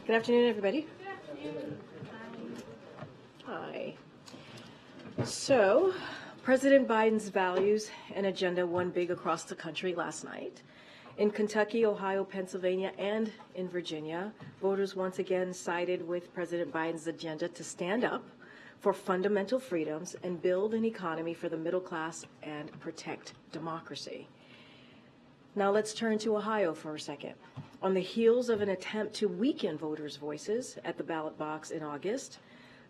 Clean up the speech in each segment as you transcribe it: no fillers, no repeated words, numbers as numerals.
Good afternoon, everybody. Hi. So, President Biden's values and agenda won big across the country last night. In Kentucky, Ohio, Pennsylvania, and in Virginia, voters once again sided with President Biden's agenda to stand up for fundamental freedoms and build an economy for the middle class and protect democracy. Now let's turn to Ohio for a second. On the heels of an attempt to weaken voters' voices at the ballot box in August,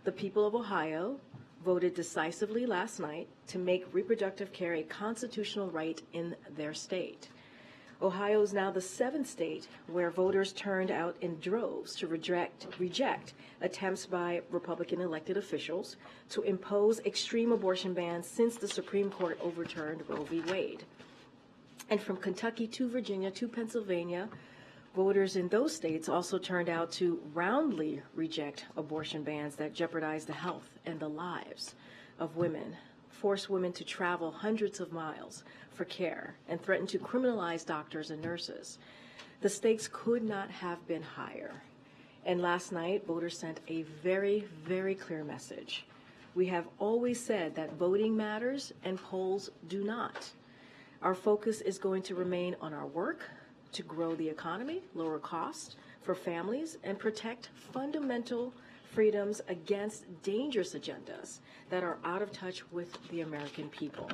the people of Ohio voted decisively last night to make reproductive care a constitutional right in their state. Ohio is now the 7th state where voters turned out in droves to reject attempts by Republican elected officials to impose extreme abortion bans since the Supreme Court overturned Roe v. Wade. And from Kentucky to Virginia to Pennsylvania, voters in those states also turned out to roundly reject abortion bans that jeopardize the health and the lives of women, force women to travel hundreds of miles for care, and threaten to criminalize doctors and nurses. The stakes could not have been higher. And last night, voters sent a very, very clear message. We have always said that voting matters and polls do not. Our focus is going to remain on our work to grow the economy, lower costs for families, and protect fundamental freedoms against dangerous agendas that are out of touch with the American people.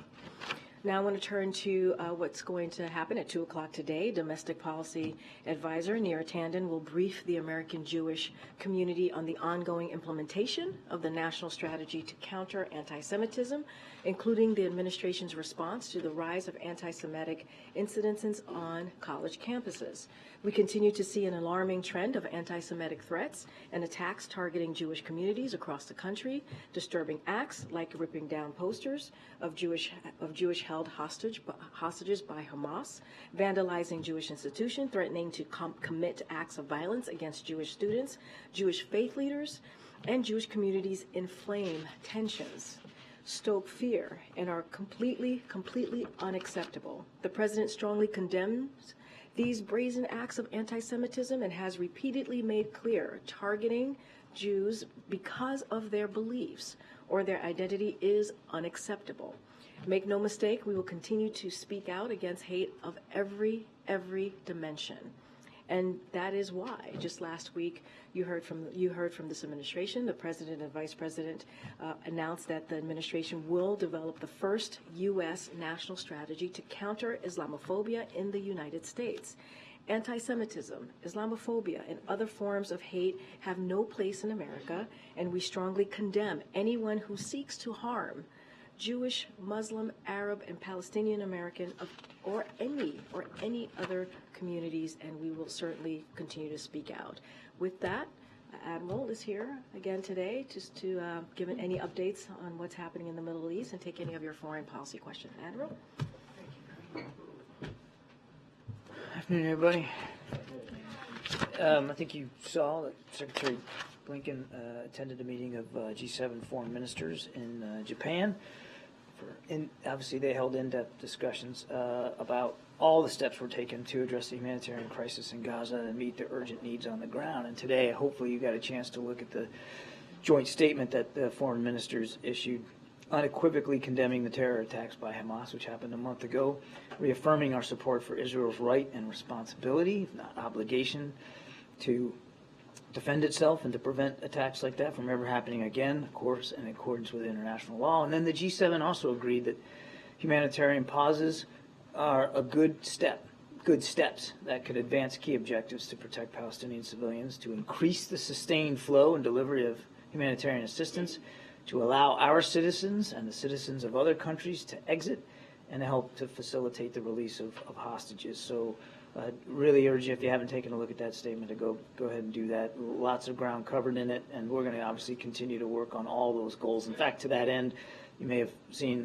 Now I want to turn to what's going to happen at 2 o'clock today. Domestic Policy Advisor Neera Tanden will brief the American Jewish community on the ongoing implementation of the national strategy to counter anti-Semitism, including the administration's response to the rise of anti-Semitic incidences on college campuses. We continue to see an alarming trend of anti-Semitic threats and attacks targeting Jewish communities across the country, disturbing acts like ripping down posters of Jewish-held hostages by Hamas, vandalizing Jewish institutions, threatening to commit acts of violence against Jewish students, Jewish faith leaders, and Jewish communities inflame tensions, stoke fear, and are completely unacceptable. The president strongly condemns these brazen acts of anti-Semitism and has repeatedly made clear targeting Jews because of their beliefs or their identity is unacceptable. Make no mistake, we will continue to speak out against hate of every dimension. And that is why just last week you heard from this administration. The president and vice president announced that the administration will develop the first U.S. national strategy to counter Islamophobia in the United States. Anti-Semitism, Islamophobia, and other forms of hate have no place in America, and we strongly condemn anyone who seeks to harm Jewish, Muslim, Arab, and Palestinian American or any other communities, and we will certainly continue to speak out. With that, Admiral is here again today just to give any updates on what's happening in the Middle East and take any of your foreign policy questions. Admiral? Afternoon, everybody. I think you saw that Secretary Blinken attended a meeting of G7 foreign ministers in Japan. Obviously, they held in-depth discussions about all the steps were taken to address the humanitarian crisis in Gaza and meet the urgent needs on the ground. And today, hopefully, you got a chance to look at the joint statement that the foreign ministers issued, unequivocally condemning the terror attacks by Hamas, which happened a month ago, reaffirming our support for Israel's right and responsibility, if not obligation, to defend itself and to prevent attacks like that from ever happening again, of course, in accordance with international law. And then the G7 also agreed that humanitarian pauses are a good steps that could advance key objectives to protect Palestinian civilians, to increase the sustained flow and delivery of humanitarian assistance, to allow our citizens and the citizens of other countries to exit, and to help to facilitate the release of hostages. So I really urge you, if you haven't taken a look at that statement, to go ahead and do that. Lots of ground covered in it, and we're going to obviously continue to work on all those goals. In fact, to that end, you may have seen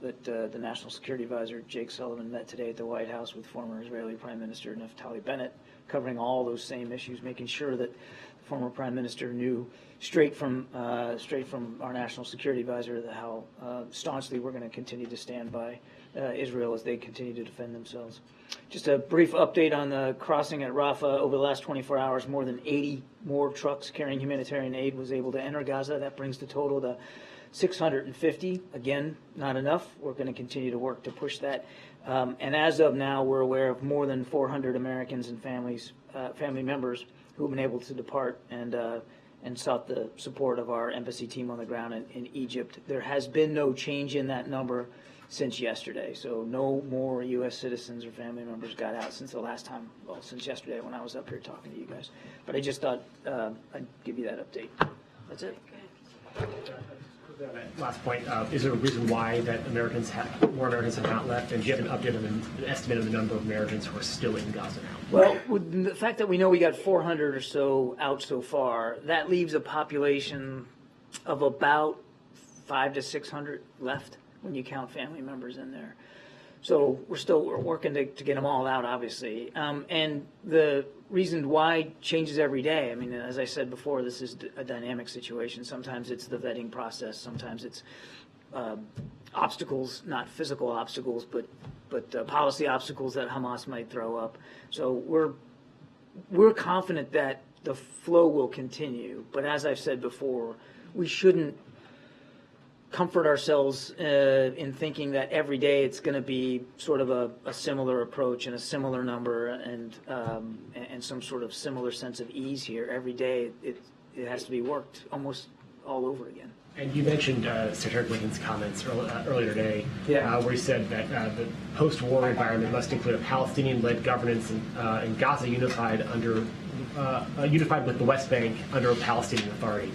that the National Security Advisor, Jake Sullivan, met today at the White House with former Israeli Prime Minister Naftali Bennett, covering all those same issues, making sure that the former Prime Minister knew straight from our National Security Advisor how staunchly we're going to continue to stand by Israel as they continue to defend themselves. Just a brief update on the crossing at Rafah. Over the last 24 hours, more than 80 more trucks carrying humanitarian aid was able to enter Gaza. That brings the total to 650. Again, not enough. We're going to continue to work to push that. And as of now, we're aware of more than 400 Americans and family members who have been able to depart and sought the support of our embassy team on the ground in Egypt. There has been no change in that number since yesterday. So no more U.S. citizens or family members got out since the last time, well, since yesterday when I was up here talking to you guys. But I just thought I'd give you that update. That's it. Last point, is there a reason why that more Americans have not left? And do you have an update on an estimate of the number of Americans who are still in Gaza now? Well, with the fact that we know we got 400 or so out so far, that leaves a population of about 500 to 600 left when you count family members in there. So we're working to get them all out, obviously. And the reason why changes every day. I mean, as I said before, this is a dynamic situation. Sometimes it's the vetting process. Sometimes it's obstacles, not physical obstacles, but policy obstacles that Hamas might throw up. So we're confident that the flow will continue. But as I've said before, we shouldn't comfort ourselves in thinking that every day it's going to be sort of a similar approach and a similar number and some sort of similar sense of ease here. Every day it has to be worked almost all over again. And you mentioned Secretary Blinken's comments earlier today, where he said that the post-war environment must include a Palestinian-led governance in Gaza unified with the West Bank under a Palestinian Authority.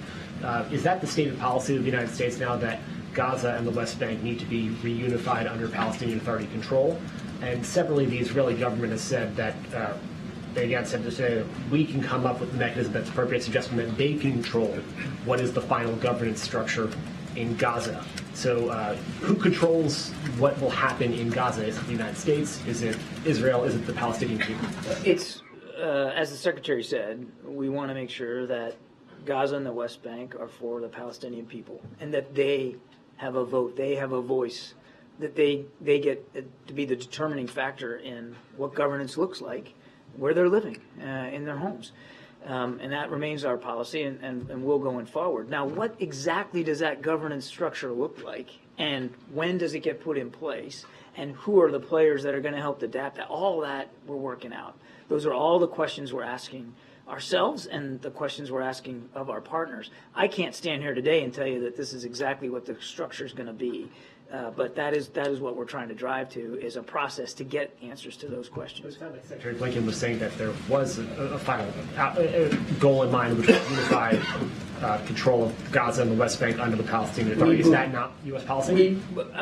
Is that the stated policy of the United States now, that Gaza and the West Bank need to be reunified under Palestinian Authority control? And separately, the Israeli government has said that they again said to say that we can come up with the mechanism that's appropriate, suggesting that they can control what is the final governance structure in Gaza. So who controls what will happen in Gaza? Is it the United States? Is it Israel? Is it the Palestinian people? It's, as the Secretary said, we want to make sure that Gaza and the West Bank are for the Palestinian people, and that they have a vote, they have a voice, that they get to be the determining factor in what governance looks like, where they're living, in their homes. And that remains our policy, and will going forward. Now, what exactly does that governance structure look like, and when does it get put in place, and who are the players that are going to help adapt that? All that we're working out. Those are all the questions we're asking ourselves and the questions we're asking of our partners. I can't stand here today and tell you that this is exactly what the structure is going to be, but that is what we're trying to drive to, is a process to get answers to those questions. It sounded like Secretary Blinken was saying that there was a final goal in mind, which was unified control of Gaza and the West Bank under the Palestinian Authority. Is that not U.S. policy?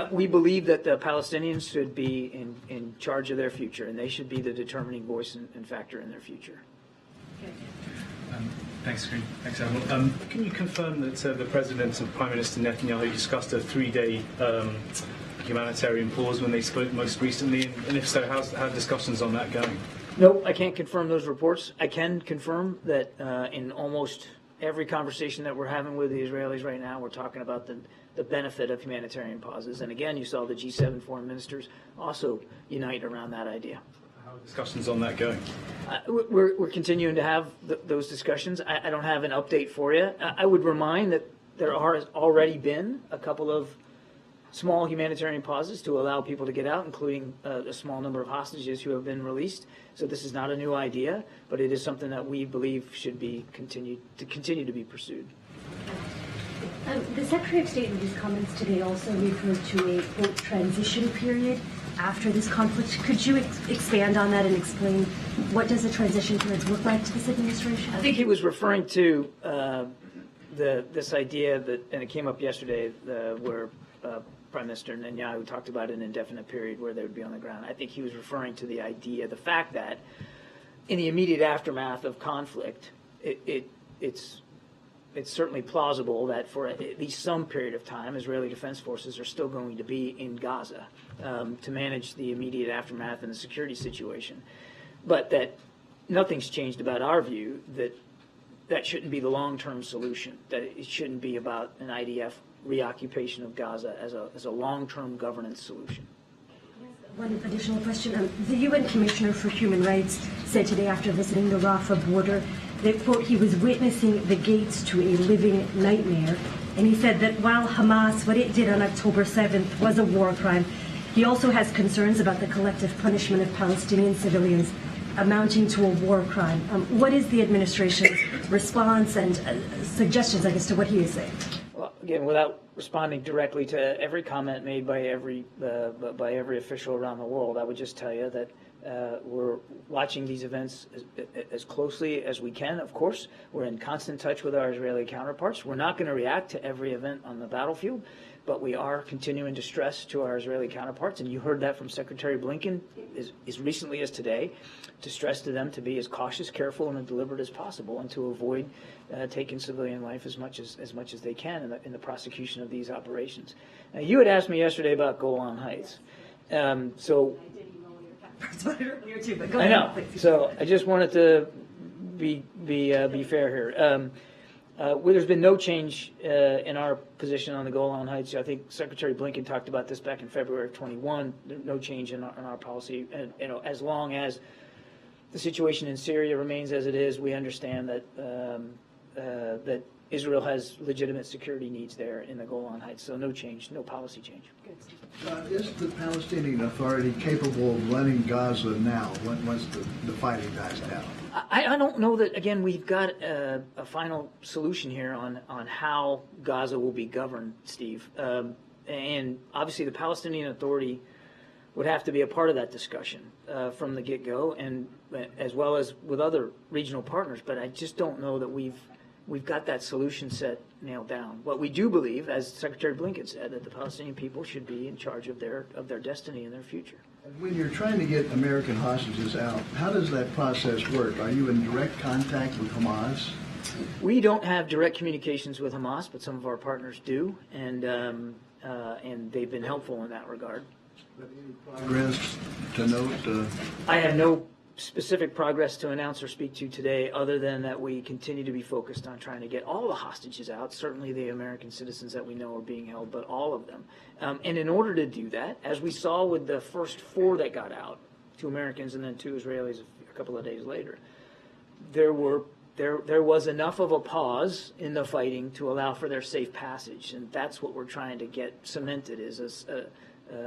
We believe that the Palestinians should be in charge of their future, and they should be the determining voice and factor in their future. Thanks, Karine. Thanks, Admiral. Can you confirm that the President and Prime Minister Netanyahu discussed a 3-day humanitarian pause when they spoke most recently? And if so, how are discussions on that going? No, I can't confirm those reports. I can confirm that in almost every conversation that we're having with the Israelis right now, we're talking about the benefit of humanitarian pauses. And again, you saw the G7 foreign ministers also unite around that idea. How are discussions on that going? We're continuing to have those discussions. I don't have an update for you. I would remind that there has already been a couple of small humanitarian pauses to allow people to get out, including a small number of hostages who have been released. So this is not a new idea, but it is something that we believe should be continue to be pursued. The Secretary of State in his comments today also referred to a, quote, transition period after this conflict. Could you expand on that and explain what does the transition period look like to this administration? I think he was referring to this idea that, and it came up yesterday, where Prime Minister Netanyahu talked about an indefinite period where they would be on the ground. I think he was referring to the idea, the fact that in the immediate aftermath of conflict, it's certainly plausible that for at least some period of time, Israeli Defense Forces are still going to be in Gaza to manage the immediate aftermath and the security situation. But that nothing's changed about our view that shouldn't be the long-term solution, that it shouldn't be about an IDF reoccupation of Gaza as a long-term governance solution. One additional question. The UN Commissioner for Human Rights said today after visiting the Rafah border that, quote, he was witnessing the gates to a living nightmare. And he said that while Hamas, what it did on October 7th was a war crime, he also has concerns about the collective punishment of Palestinian civilians amounting to a war crime. What is the administration's response and suggestions, I guess, to what he is saying? Well, again, without responding directly to every comment made by every official around the world, I would just tell you that we're watching these events as closely as we can, of course. We're in constant touch with our Israeli counterparts. We're not going to react to every event on the battlefield, but we are continuing to stress to our Israeli counterparts, and you heard that from Secretary Blinken as recently as today, to stress to them to be as cautious, careful, and deliberate as possible, and to avoid taking civilian life as much as they can in the prosecution of these operations. Now, you had asked me yesterday about Golan Heights, so. I know. So I just wanted to be fair here. There's been no change in our position on the Golan Heights. I think Secretary Blinken talked about this back in February of 21. No change in our policy. And, as long as the situation in Syria remains as it is, we understand that that Israel has legitimate security needs there in the Golan Heights. So no change, no policy change. Is the Palestinian Authority capable of running Gaza now once the fighting dies down? I don't know that, again, we've got a final solution here on how Gaza will be governed, Steve. And obviously the Palestinian Authority would have to be a part of that discussion from the get-go, and as well as with other regional partners. But I just don't know that we've got that solution set nailed down. What we do believe, as Secretary Blinken said, that the Palestinian people should be in charge of their destiny and their future. When you're trying to get American hostages out, how does that process work? Are you in direct contact with Hamas? We don't have direct communications with Hamas, but some of our partners do, and they've been helpful in that regard. Any progress to note? I have no specific progress to announce or speak to today, other than that we continue to be focused on trying to get all the hostages out, certainly the American citizens that we know are being held, but all of them. And in order to do that, as we saw with the first 4 that got out, 2 Americans and then 2 Israelis a couple of days later, there was enough of a pause in the fighting to allow for their safe passage, and that's what we're trying to get cemented, is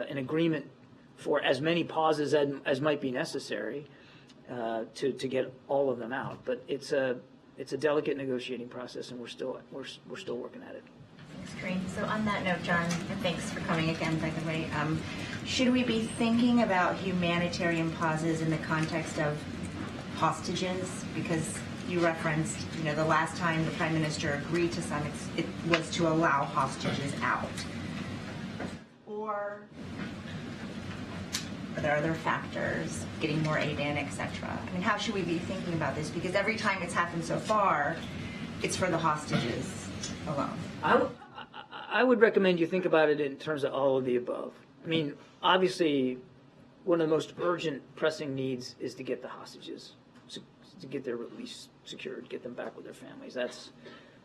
an agreement for as many pauses as might be necessary to get all of them out. But it's a delicate negotiating process, and we're still working at it. Thanks, Karine. So on that note, John, and thanks for coming again, by the way, should we be thinking about humanitarian pauses in the context of hostages? Because you referenced, the last time the Prime Minister agreed to some, it was to allow hostages out. Or are there other factors, getting more aid in, etc.? I mean, how should we be thinking about this? Because every time it's happened so far, it's for the hostages alone. I would recommend you think about it in terms of all of the above. I mean, obviously, one of the most urgent, pressing needs is to get the hostages, to get their release secured, get them back with their families. That's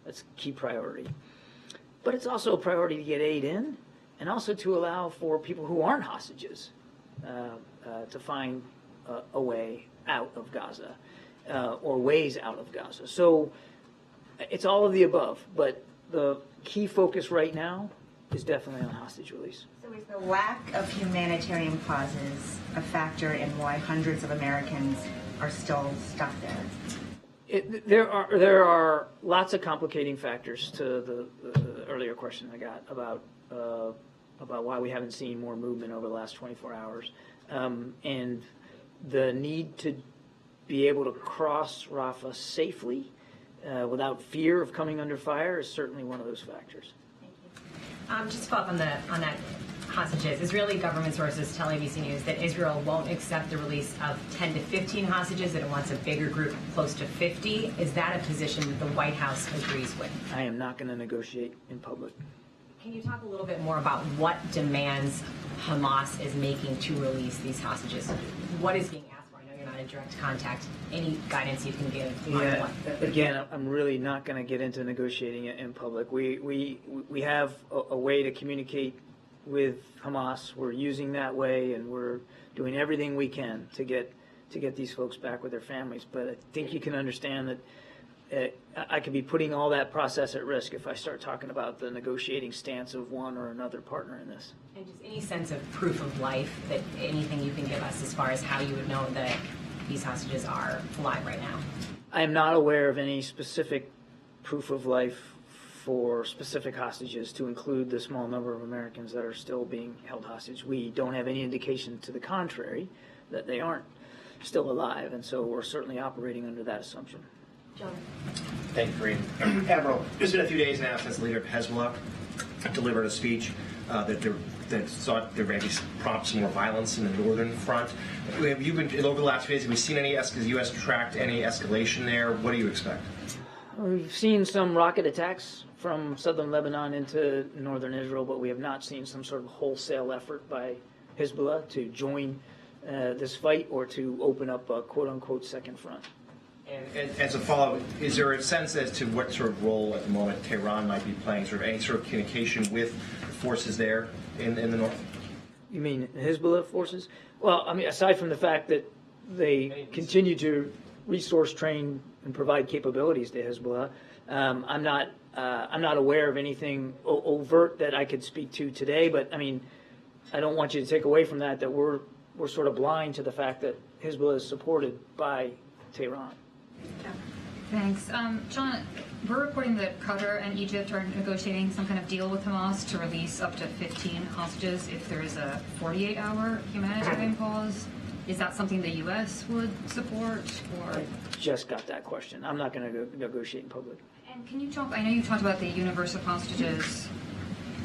a key priority. But it's also a priority to get aid in, and also to allow for people who aren't hostages to find a way out of Gaza, or ways out of Gaza. So it's all of the above, but the key focus right now is definitely on hostage release. So is the lack of humanitarian pauses a factor in why hundreds of Americans are still stuck there? There are lots of complicating factors to the earlier question I got about why we haven't seen more movement over the last 24 hours. And the need to be able to cross Rafah safely without fear of coming under fire is certainly one of those factors. Thank you. Just to follow up on that hostages, Israeli government sources tell ABC News that Israel won't accept the release of 10 to 15 hostages, that it wants a bigger group, close to 50. Is that a position that the White House agrees with? I am not going to negotiate in public. Can you talk a little bit more about what demands Hamas is making to release these hostages? What is being asked for? I know you're not in direct contact. Any guidance you can give? Again, I'm really not going to get into negotiating it in public. We have a way to communicate with Hamas. We're using that way, and we're doing everything we can to get these folks back with their families. But I think you can understand that I could be putting all that process at risk if I start talking about the negotiating stance of one or another partner in this. And just any sense of proof of life, that anything you can give us as far as how you would know that these hostages are alive right now? I am not aware of any specific proof of life for specific hostages to include the small number of Americans that are still being held hostage. We don't have any indication to the contrary that they aren't still alive, and so we're certainly operating under that assumption. John. Thank you, Karine. Admiral, it's been a few days now since the leader of Hezbollah delivered a speech that sought to maybe prompt some more violence in the northern front. Have you been, over the last few days, have we seen any, has the U.S. tracked any escalation there? What do you expect? We've seen some rocket attacks from southern Lebanon into northern Israel, but we have not seen some sort of wholesale effort by Hezbollah to join this fight or to open up a quote-unquote second front. And as a follow-up, is there a sense as to what sort of role at the moment Tehran might be playing, sort of any sort of communication with the forces there in the north? You mean Hezbollah forces? Well, I mean, aside from the fact that they continue to resource train and provide capabilities to Hezbollah, I'm not aware of anything overt that I could speak to today. But I mean, I don't want you to take away from that we're sort of blind to the fact that Hezbollah is supported by Tehran. Thanks. John, we're reporting that Qatar and Egypt are negotiating some kind of deal with Hamas to release up to 15 hostages if there is a 48-hour humanitarian pause. Is that something the U.S. would support? Or I just got that question. I'm not going to negotiate in public. And can you talk, I know you talked about the universe of hostages.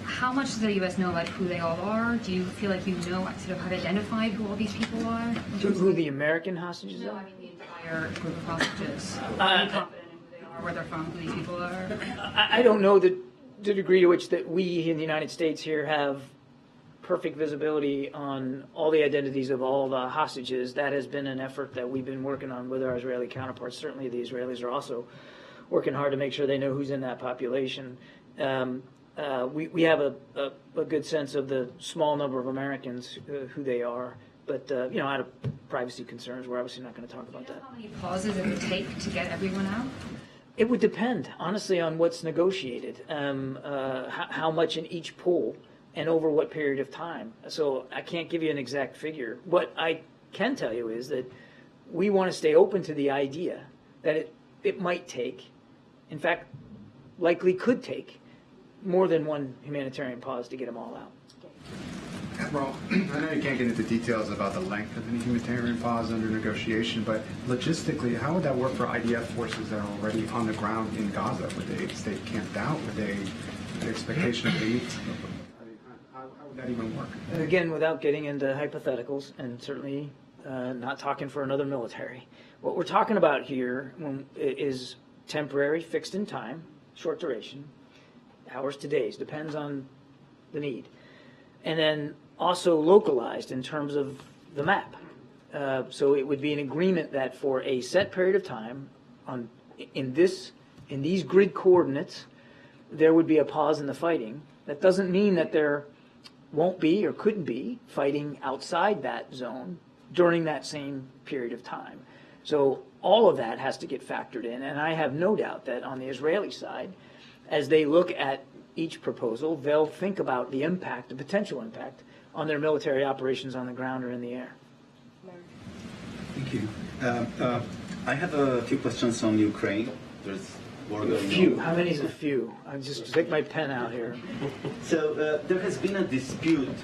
How much does the U.S. know about who they all are? Do you feel like you know, sort of have identified who all these people are? Who the American hostages are? No, I mean the entire group of hostages. Are you confident in who they are, where they're from, who these people are? I don't know the degree to which that we in the United States here have perfect visibility on all the identities of all the hostages. That has been an effort that we've been working on with our Israeli counterparts. Certainly the Israelis are also working hard to make sure they know who's in that population. We have a good sense of the small number of Americans who they are, but out of privacy concerns, we're obviously not going to talk about that. How many pauses it would take to get everyone out? It would depend, honestly, on what's negotiated, how much in each pool, and over what period of time. So I can't give you an exact figure. What I can tell you is that we want to stay open to the idea that it might take, in fact, likely could take, more than one humanitarian pause to get them all out. Admiral, I know you can't get into details about the length of any humanitarian pause under negotiation, but logistically, how would that work for IDF forces that are already on the ground in Gaza? Would they stay camped out? Would they, the expectation of aid? How would that even work? And again, without getting into hypotheticals, and certainly not talking for another military, what we're talking about here is temporary, fixed in time, short duration, hours to days, depends on the need. And then also localized in terms of the map. So it would be an agreement that for a set period of time, in these grid coordinates, there would be a pause in the fighting. That doesn't mean that there won't be or couldn't be fighting outside that zone during that same period of time. So all of that has to get factored in, and I have no doubt that on the Israeli side, as they look at each proposal, they'll think about the impact, the potential impact, on their military operations on the ground or in the air. Thank you. I have a few questions on Ukraine. There's war going on. Few. How many is a few? I just take my pen out here. So there has been a dispute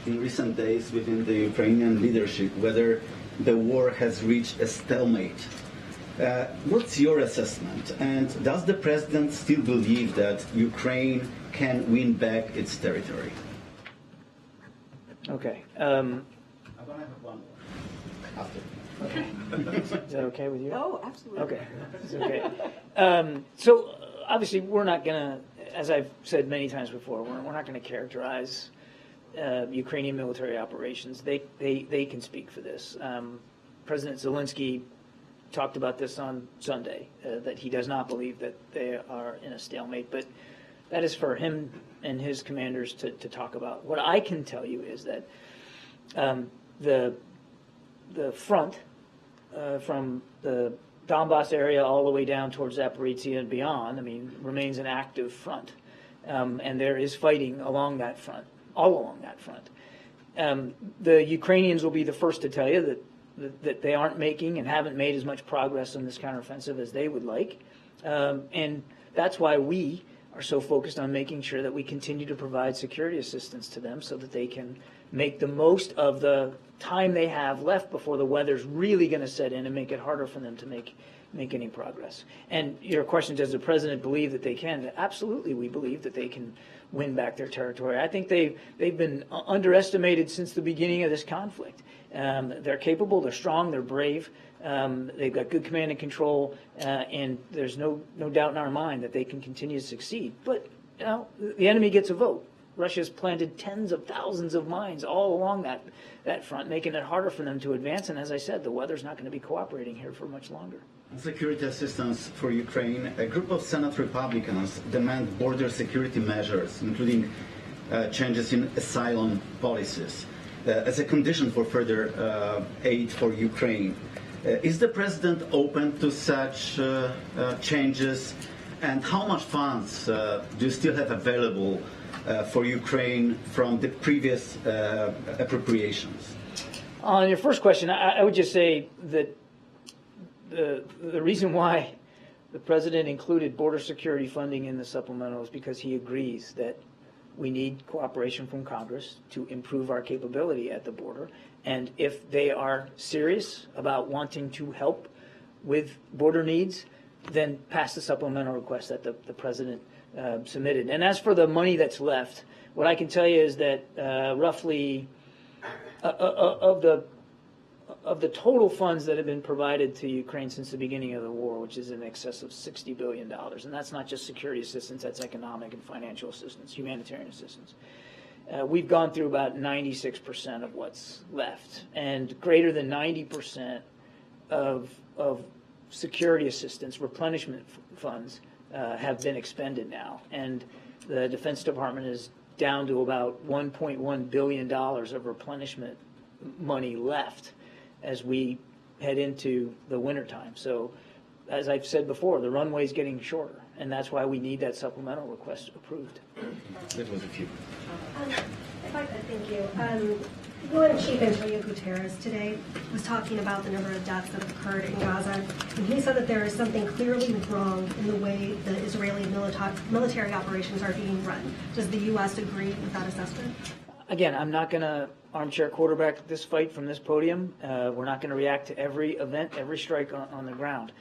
in recent days within the Ukrainian leadership whether the war has reached a stalemate. What's your assessment? And does the president still believe that Ukraine can win back its territory? Okay. I'm going to have one more after. Okay. Is that okay with you? Oh, absolutely. Okay. It's okay. So obviously we're not going to, as I've said many times before, we're not going to characterize Ukrainian military operations. They can speak for this. President Zelensky talked about this on Sunday, that he does not believe that they are in a stalemate. But that is for him and his commanders to talk about. What I can tell you is that the front from the Donbass area all the way down towards Zaporizhzhia and beyond, I mean, remains an active front. And there is fighting along that front, all along that front. The Ukrainians will be the first to tell you that they aren't making and haven't made as much progress on this counteroffensive as they would like. And that's why we are so focused on making sure that we continue to provide security assistance to them so that they can make the most of the time they have left before the weather's really going to set in and make it harder for them to make any progress. And your question, does the president believe that they can? Absolutely, we believe that they can win back their territory. I think they've been underestimated since the beginning of this conflict. They're capable, they're strong, they're brave. They've got good command and control, and there's no doubt in our mind that they can continue to succeed. But the enemy gets a vote. Russia's planted tens of thousands of mines all along that front, making it harder for them to advance. And as I said, the weather's not going to be cooperating here for much longer. Security assistance for Ukraine. A group of Senate Republicans demand border security measures, including changes in asylum policies, as a condition for further aid for Ukraine. Is the president open to such changes? And how much funds do you still have available for Ukraine from the previous appropriations? On your first question, I would just say that the reason why the president included border security funding in the supplemental is because he agrees that we need cooperation from Congress to improve our capability at the border. And if they are serious about wanting to help with border needs, then pass the supplemental request that the president submitted. And as for the money that's left, what I can tell you is that roughly of the total funds that have been provided to Ukraine since the beginning of the war, which is in excess of $60 billion, and that's not just security assistance, that's economic and financial assistance, humanitarian assistance. We've gone through about 96% of what's left, and greater than 90% of security assistance, replenishment funds, have been expended now. And the Defense Department is down to about $1.1 billion of replenishment money left as we head into the wintertime. So, as I've said before, the runway's getting shorter, and that's why we need that supplemental request approved. That was a few. If I could, thank you. UN Chief Antonio Guterres today was talking about the number of deaths that have occurred in Gaza, and he said that there is something clearly wrong in the way the Israeli military operations are being run. Does the U.S. agree with that assessment? Again, I'm not going to armchair quarterback this fight from this podium. We're not going to react to every event, every strike on the ground.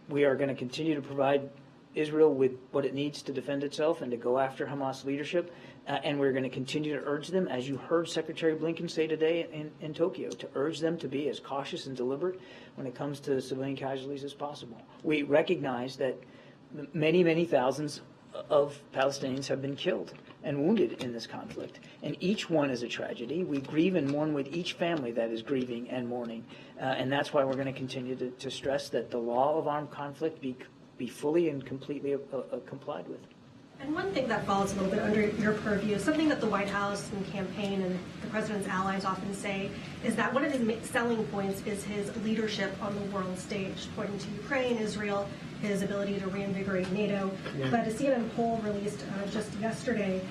We are going to continue to provide Israel with what it needs to defend itself and to go after Hamas leadership. And we're going to continue to urge them, as you heard Secretary Blinken say today in Tokyo, to urge them to be as cautious and deliberate when it comes to civilian casualties as possible. We recognize that many, many thousands of Palestinians have been killed and wounded in this conflict. And each one is a tragedy. We grieve and mourn with each family that is grieving and mourning. And that's why we're going to continue to stress that the law of armed conflict be fully and completely complied with. And one thing that falls a little bit under your purview, something that the White House and campaign and the president's allies often say, is that one of his selling points is his leadership on the world stage, pointing to Ukraine, Israel, his ability to reinvigorate NATO. Yeah. But a CNN poll released just yesterday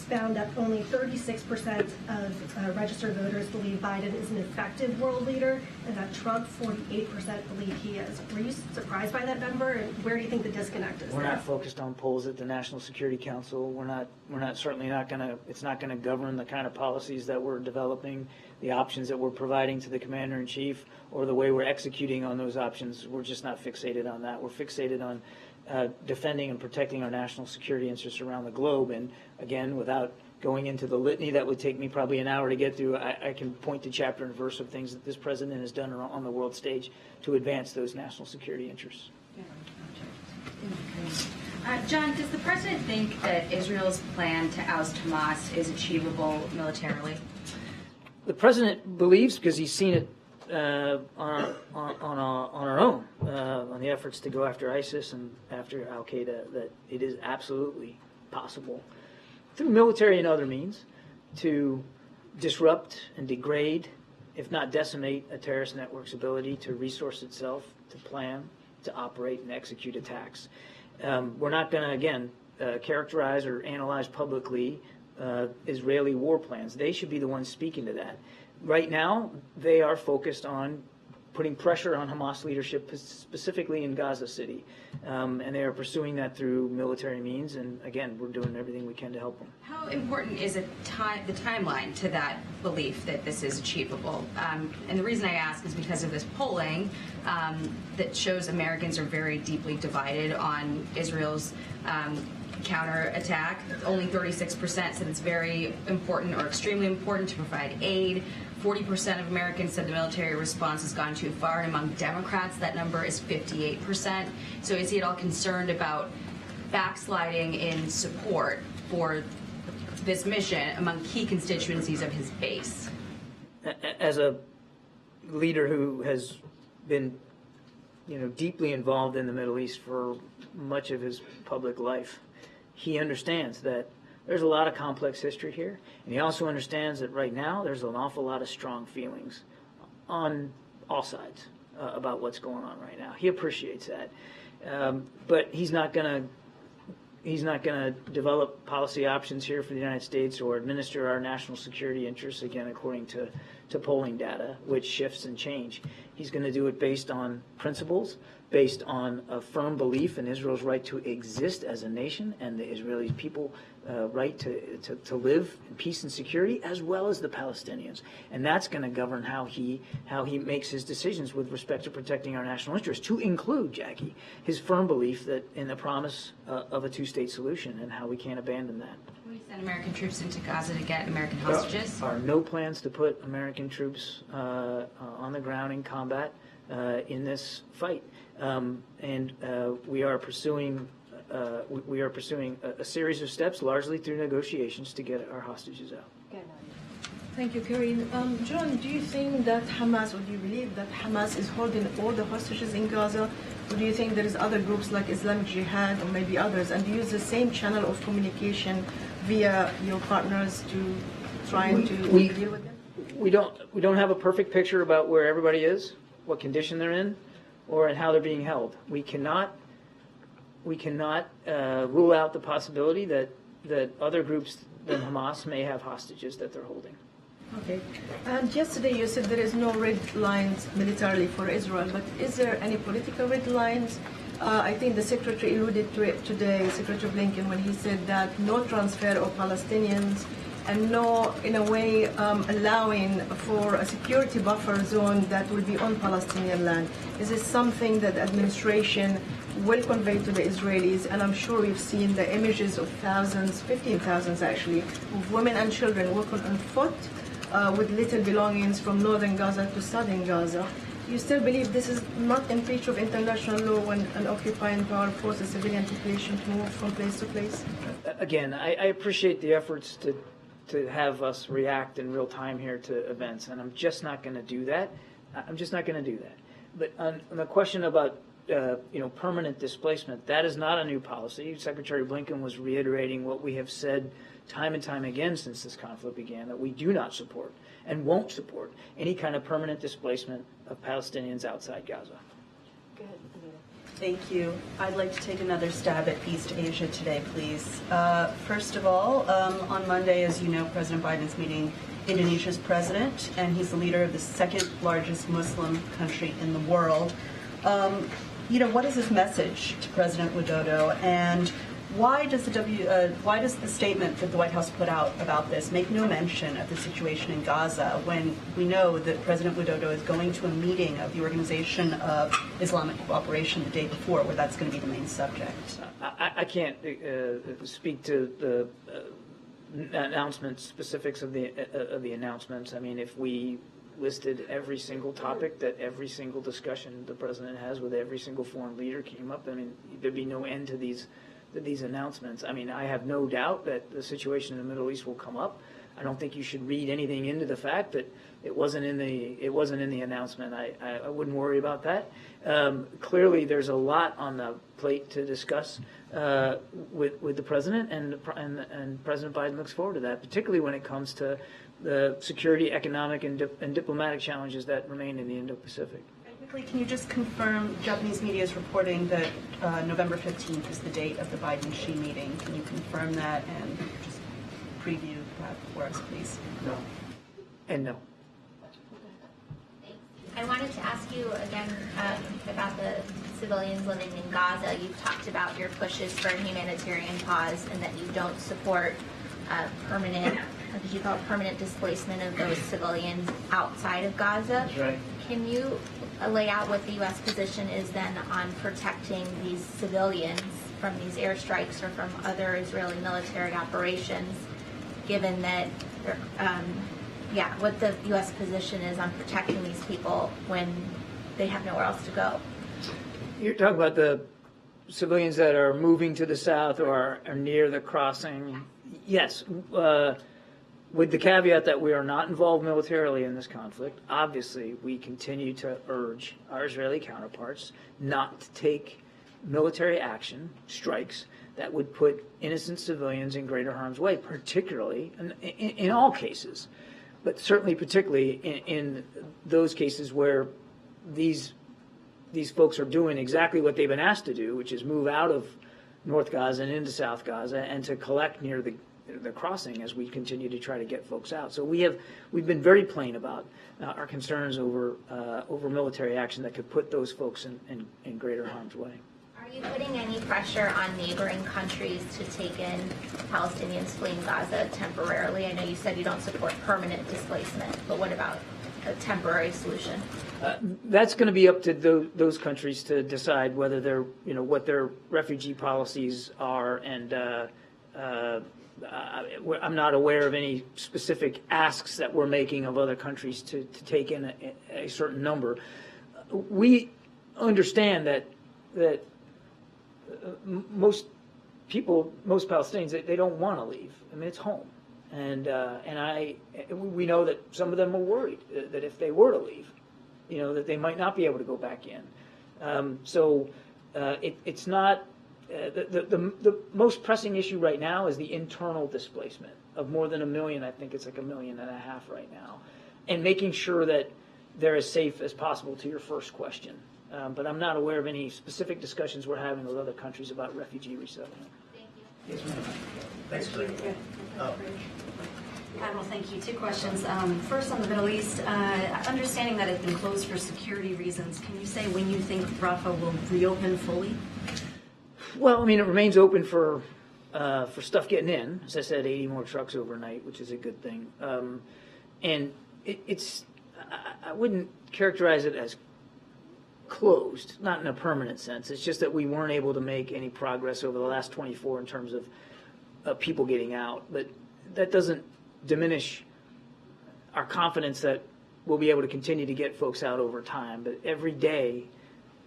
found that only 36% of registered voters believe Biden is an effective world leader, and that Trump, 48% believe he is. Were you surprised by that number, and where do you think the disconnect is? We're not focused on polls at the National Security Council. We're not certainly not going to. It's not going to govern the kind of policies that we're developing, the options that we're providing to the commander in chief, or the way we're executing on those options. We're just not fixated on that. We're fixated on defending and protecting our national security interests around the globe. And again, without going into the litany that would take me probably an hour to get through, I can point to chapter and verse of things that this president has done on the world stage to advance those national security interests. John, does the president think that Israel's plan to oust Hamas is achievable militarily? The president believes, because he's seen it on our own, on the efforts to go after ISIS and after Al Qaeda, that it is absolutely possible through military and other means to disrupt and degrade, if not decimate, a terrorist network's ability to resource itself, to plan, to operate and execute attacks. We're not going to, again, characterize or analyze publicly Israeli war plans. They should be the ones speaking to that. Right now, they are focused on putting pressure on Hamas leadership, specifically in Gaza City. And they are pursuing that through military means. And again, we're doing everything we can to help them. How important is the timeline to that belief that this is achievable? And the reason I ask is because of this polling that shows Americans are very deeply divided on Israel's counterattack. Only 36% said it's very important or extremely important to provide aid. 40% of Americans said the military response has gone too far, and among Democrats, that number is 58%. So is he at all concerned about backsliding in support for this mission among key constituencies of his base? As a leader who has been, deeply involved in the Middle East for much of his public life, he understands that there's a lot of complex history here, and he also understands that right now there's an awful lot of strong feelings on all sides about what's going on right now. He appreciates that, but he's not going to develop policy options here for the United States or administer our national security interests, again, according to polling data, which shifts and change. He's going to do it based on principles, based on a firm belief in Israel's right to exist as a nation and the Israeli people right to live in peace and security, as well as the Palestinians. And that's going to govern how he makes his decisions with respect to protecting our national interests, to include, Jackie, his firm belief that in the promise of a two-state solution and how we can't abandon that. Will you send American troops into Gaza to get American hostages? There are no plans to put American troops on the ground in combat in this fight. We are pursuing a series of steps, largely through negotiations, to get our hostages out. Thank you, Karine. John, do you think that Hamas, or do you believe that Hamas is holding all the hostages in Gaza, or do you think there is other groups like Islamic Jihad or maybe others, and do you use the same channel of communication via your partners to try and deal with them? We don't have a perfect picture about where everybody is, what condition they're in, or in how they're being held. We cannot rule out the possibility that other groups than Hamas may have hostages that they're holding. Okay. And yesterday you said there is no red lines militarily for Israel, but is there any political red lines? I think the Secretary alluded to it today, Secretary Blinken, when he said that no transfer of Palestinians and no, in a way, allowing for a security buffer zone that will be on Palestinian land. Is this something that the administration will convey to the Israelis? And I'm sure we've seen the images of thousands, 15,000 actually, of women and children walking on foot with little belongings from northern Gaza to southern Gaza. Do you still believe this is not in breach of international law when an occupying power forces civilian population to move from place to place? Again, I appreciate the efforts to have us react in real time here to events, and I'm just not going to do that. But on the question about permanent displacement, that is not a new policy. Secretary Blinken was reiterating what we have said time and time again since this conflict began, that we do not support and won't support any kind of permanent displacement of Palestinians outside Gaza. Go ahead. Thank you. I'd like to take another stab at East Asia today, please. First of all, on Monday, as you know, President Biden's meeting Indonesia's president, and he's the leader of the second largest Muslim country in the world. What is his message to President Widodo, and why does the statement that the White House put out about this make no mention of the situation in Gaza when we know that President Widodo is going to a meeting of the Organization of Islamic Cooperation the day before, where that's going to be the main subject? I can't speak to the announcements, specifics of the announcements. I mean, if we listed every single topic that every single discussion the president has with every single foreign leader came up, I mean, there'd be no end to these announcements. I mean, I have no doubt that the situation in the Middle East will come up. I don't think you should read anything into the fact that it wasn't in the announcement. I wouldn't worry about that. Clearly, there's a lot on the plate to discuss with the president, and President Biden looks forward to that, particularly when it comes to the security, economic, and diplomatic challenges that remain in the Indo-Pacific. Quickly, can you just confirm, Japanese media is reporting that November 15th is the date of the Biden-Xi meeting. Can you confirm that and just preview that for us, please? No. And no. I wanted to ask you again about the civilians living in Gaza. You've talked about your pushes for a humanitarian pause and that you don't support permanent, or did you call it permanent displacement of those civilians outside of Gaza? That's right. Can you lay out what the U.S. position is then on protecting these civilians from these airstrikes or from other Israeli military operations, given that what the U.S. position is on protecting these people when they have nowhere else to go? You're talking about the civilians that are moving to the south or are near the crossing. Yes, with the caveat that we are not involved militarily in this conflict. Obviously, we continue to urge our Israeli counterparts not to take military action, strikes, that would put innocent civilians in greater harm's way, particularly in all cases, but certainly particularly in those cases where these folks are doing exactly what they've been asked to do, which is move out of North Gaza and into South Gaza and to collect near the crossing as we continue to try to get folks out. So we've been very plain about our concerns over military action that could put those folks in greater harm's way. Are you putting any pressure on neighboring countries to take in Palestinians fleeing Gaza temporarily? I know you said you don't support permanent displacement, but what about a temporary solution? That's going to be up to those countries to decide whether they're, what their refugee policies are, and I'm not aware of any specific asks that we're making of other countries to take in a certain number. We understand that most Palestinians, they don't want to leave. I mean, it's home, and we know that some of them are worried that if they were to leave, that they might not be able to go back in. It's not. The most pressing issue right now is the internal displacement of more than 1 million. I think it's like 1.5 million right now, and making sure that they're as safe as possible, to your first question. But I'm not aware of any specific discussions we're having with other countries about refugee resettlement. Thank you. Yes, ma'am. Thanks, Karine. Admiral, thank you. 2 questions. First, on the Middle East, understanding that it's been closed for security reasons, can you say when you think Rafah will reopen fully? Well, I mean, it remains open for stuff getting in. As I said, 80 more trucks overnight, which is a good thing. And I wouldn't characterize it as closed, not in a permanent sense. It's just that we weren't able to make any progress over the last 24 in terms of people getting out. But that doesn't diminish our confidence that we'll be able to continue to get folks out over time. But every day,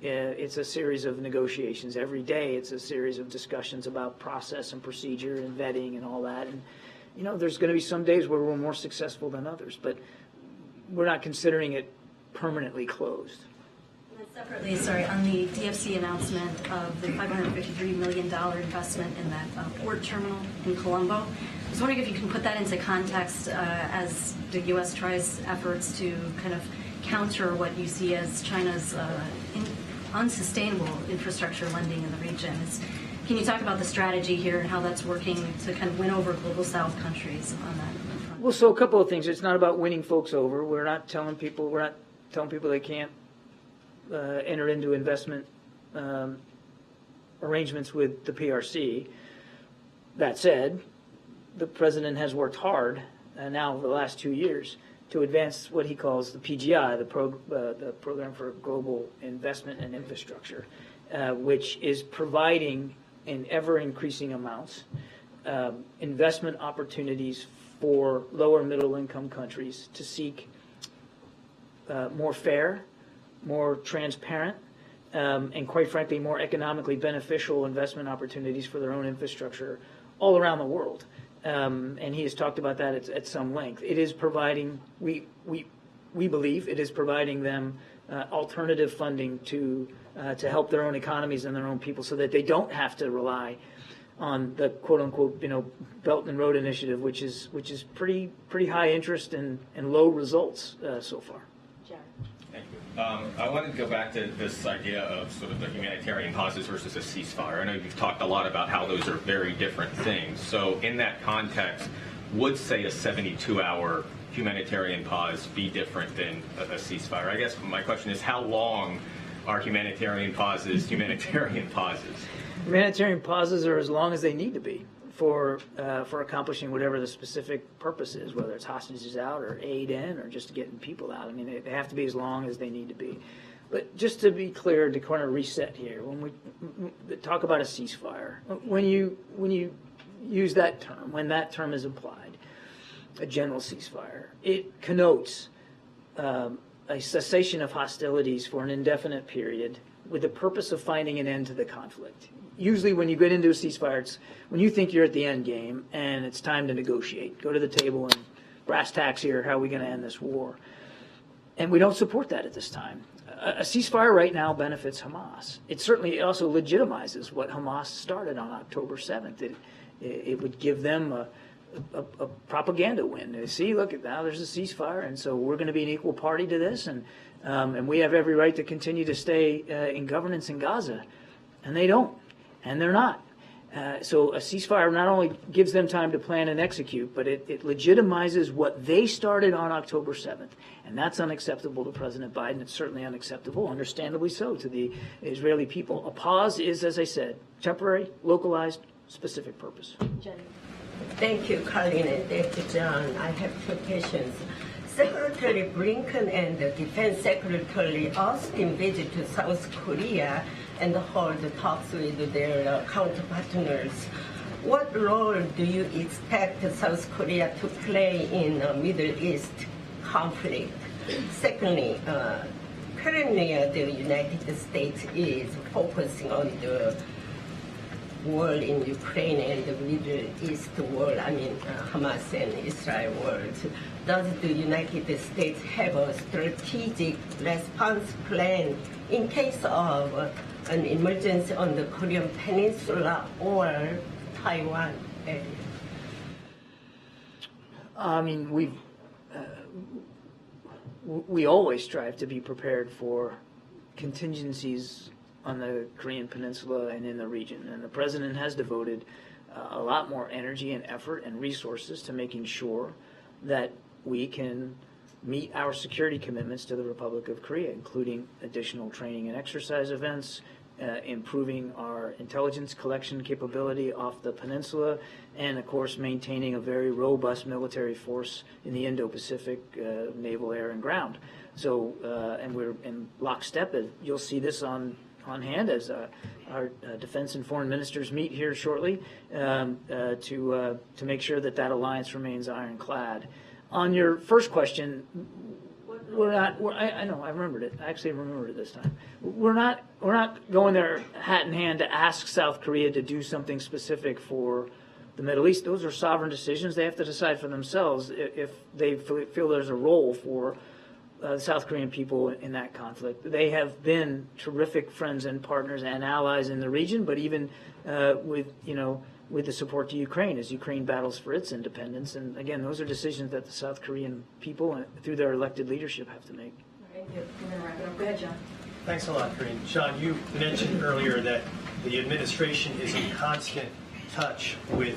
it's a series of negotiations. Every day, it's a series of discussions about process and procedure and vetting and all that. And, there's going to be some days where we're more successful than others, but we're not considering it permanently closed. Separately, on the DFC announcement of the $553 million investment in that port terminal in Colombo, I was wondering if you can put that into context as the U.S. tries efforts to kind of counter what you see as China's unsustainable infrastructure lending in the region. Can you talk about the strategy here and how that's working to kind of win over global South countries on that front? Well, so a couple of things. It's not about winning folks over. We're not telling people they can't enter into investment arrangements with the PRC. That said, the president has worked hard now over the last 2 years to advance what he calls the PGI, the Program for Global Investment and Infrastructure, which is providing in ever-increasing amounts investment opportunities for lower middle-income countries to seek more fair, more transparent, and quite frankly, more economically beneficial investment opportunities for their own infrastructure all around the world. and he has talked about that at some length. It is providing, we believe it is providing them alternative funding to help their own economies and their own people, so that they don't have to rely on the quote unquote Belt and Road Initiative, which is pretty high interest and low results so far. Thank you. I wanted to go back to this idea of sort of the humanitarian pauses versus a ceasefire. I know you've talked a lot about how those are very different things. So in that context, would say a 72-hour humanitarian pause be different than a ceasefire? I guess my question is, how long are humanitarian pauses humanitarian pauses? Humanitarian pauses are as long as they need to be for accomplishing whatever the specific purpose is, whether it's hostages out or aid in or just getting people out. I mean, they have to be as long as they need to be. But just to be clear, to kind of reset here, when we talk about a ceasefire, when you use that term, when that term is applied, a general ceasefire, it connotes a cessation of hostilities for an indefinite period with the purpose of finding an end to the conflict. Usually when you get into a ceasefire, it's when you think you're at the end game and it's time to negotiate. Go to the table and brass tacks here, how are we going to end this war? And we don't support that at this time. A ceasefire right now benefits Hamas. It certainly also legitimizes what Hamas started on October 7th. It would give them a propaganda win. They see, look, now there's a ceasefire, and so we're going to be an equal party to this, and we have every right to continue to stay in governance in Gaza. And they don't. And they're not. So a ceasefire not only gives them time to plan and execute, but it legitimizes what they started on October 7th. And that's unacceptable to President Biden. It's certainly unacceptable, understandably so, to the Israeli people. A pause is, as I said, temporary, localized, specific purpose. Jenny. Thank you, Karine and Dr. John. I have two questions. Secretary Blinken and the Defense Secretary Austin visit to South Korea and hold talks with their counterpartners. What role do you expect South Korea to play in the Middle East conflict? Secondly, currently the United States is focusing on the war in Ukraine and the Middle East war, Hamas and Israel wars. Does the United States have a strategic response plan in case of an emergency on the Korean Peninsula or Taiwan area? I mean, we always strive to be prepared for contingencies on the Korean Peninsula and in the region. And the president has devoted a lot more energy and effort and resources to making sure that we can meet our security commitments to the Republic of Korea, including additional training and exercise events, improving our intelligence collection capability off the peninsula, and of course maintaining a very robust military force in the Indo-Pacific, naval, air, and ground. So, and we're in lockstep. You'll see this on hand as our defense and foreign ministers meet here shortly to make sure that alliance remains ironclad. On your first question, I know, I remembered it. I actually remembered it this time. We're not going there hat in hand to ask South Korea to do something specific for the Middle East. Those are sovereign decisions. They have to decide for themselves if they feel there's a role for the South Korean people in that conflict. They have been terrific friends and partners and allies in the region, but even with the support to Ukraine as Ukraine battles for its independence. And again, those are decisions that the South Korean people, through their elected leadership, have to make. Thank you. Go ahead, John. Thanks a lot, Karine. John, you mentioned earlier that the administration is in constant touch with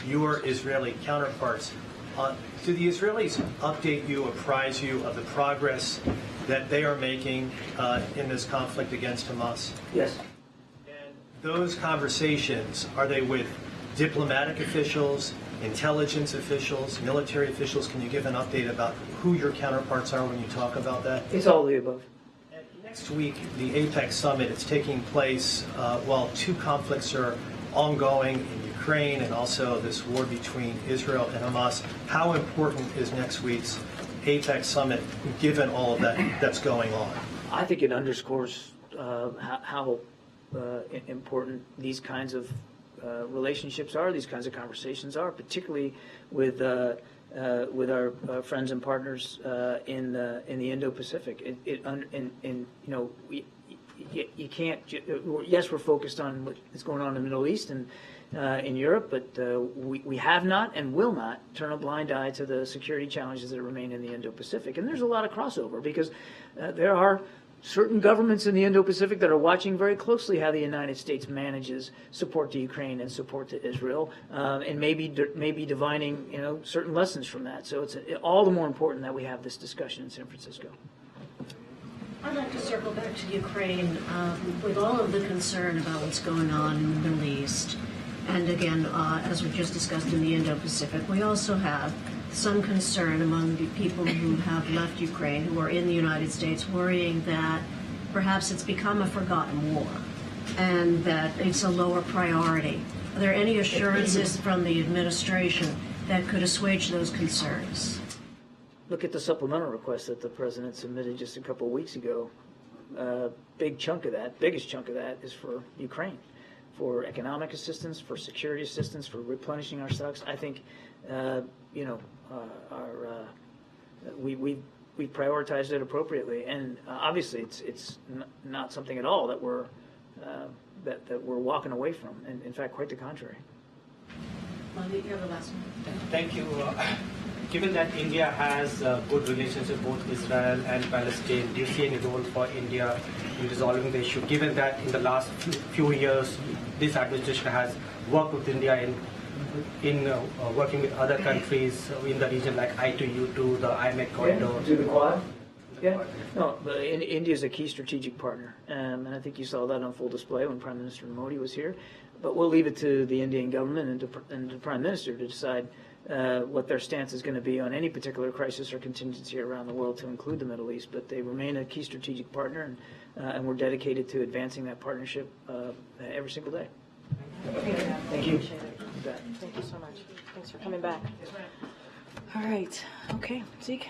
your Israeli counterparts. Do the Israelis update you, apprise you of the progress that they are making in this conflict against Hamas? Yes. And those conversations, are they with diplomatic officials, intelligence officials, military officials? Can you give an update about who your counterparts are when you talk about that? It's all of the above. And next week, the APEC summit is taking place while two conflicts are ongoing in Ukraine and also this war between Israel and Hamas. How important is next week's APEC summit given all of that that's going on? I think it underscores how important these kinds of relationships are, these kinds of conversations are, particularly with our friends and partners in the Indo-Pacific. You can't. Yes, we're focused on what's going on in the Middle East and in Europe, but we have not and will not turn a blind eye to the security challenges that remain in the Indo-Pacific. And there's a lot of crossover because there are certain governments in the Indo-Pacific that are watching very closely how the United States manages support to Ukraine and support to Israel, and maybe divining certain lessons from that. So it's all the more important that we have this discussion in San Francisco. I'd like to circle back to Ukraine with all of the concern about what's going on in the Middle East. And again, as we just discussed in the Indo-Pacific, we also have some concern among the people who have left Ukraine, who are in the United States, worrying that perhaps it's become a forgotten war and that it's a lower priority. Are there any assurances from the administration that could assuage those concerns? Look at the supplemental request that the president submitted just a couple of weeks ago. Biggest chunk of that is for Ukraine, for economic assistance, for security assistance, for replenishing our stocks. I think, we prioritized it appropriately, and obviously it's not something at all that we're walking away from. And in fact, quite the contrary. You have the last one. Thank you. Given that India has good relations with both Israel and Palestine, do you see any role for India in resolving the issue? Given that in the last few years, this administration has worked with India in working with other countries in the region, like I-2U2, the IMEC corridor. To the Quad? Yeah. No, India is a key strategic partner, and I think you saw that on full display when Prime Minister Modi was here. But we'll leave it to the Indian government and the Prime Minister to decide what their stance is going to be on any particular crisis or contingency around the world, to include the Middle East. But they remain a key strategic partner, and we're dedicated to advancing that partnership every single day. Thank you. Thank you so much. Thanks for coming back. All right. Okay, Zeke.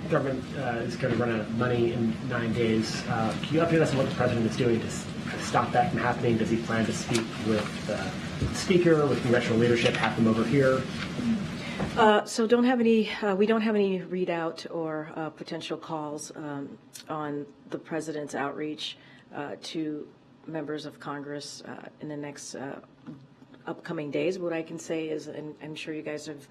Government is going to run out of money in 9 days. Can you update us on what the president is doing to stop that from happening? Does he plan to speak with the speaker, with congressional leadership, have them over here? So we don't have any readout or potential calls on the president's outreach to members of Congress in the next upcoming days. What I can say is, and I'm sure you guys have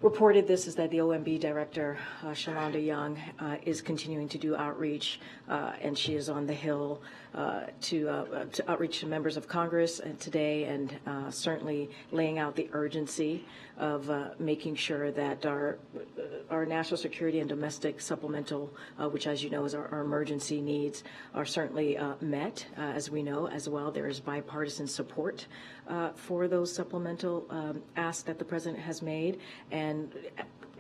reported this, is that the OMB director, Shalonda Young, is continuing to do outreach, and she is on the Hill to outreach to members of Congress today, and certainly laying out the urgency of making sure that our national security and domestic supplemental, which, as you know, is our emergency needs, are certainly met. As we know as well, there is bipartisan support for those supplemental asks that the president has made. And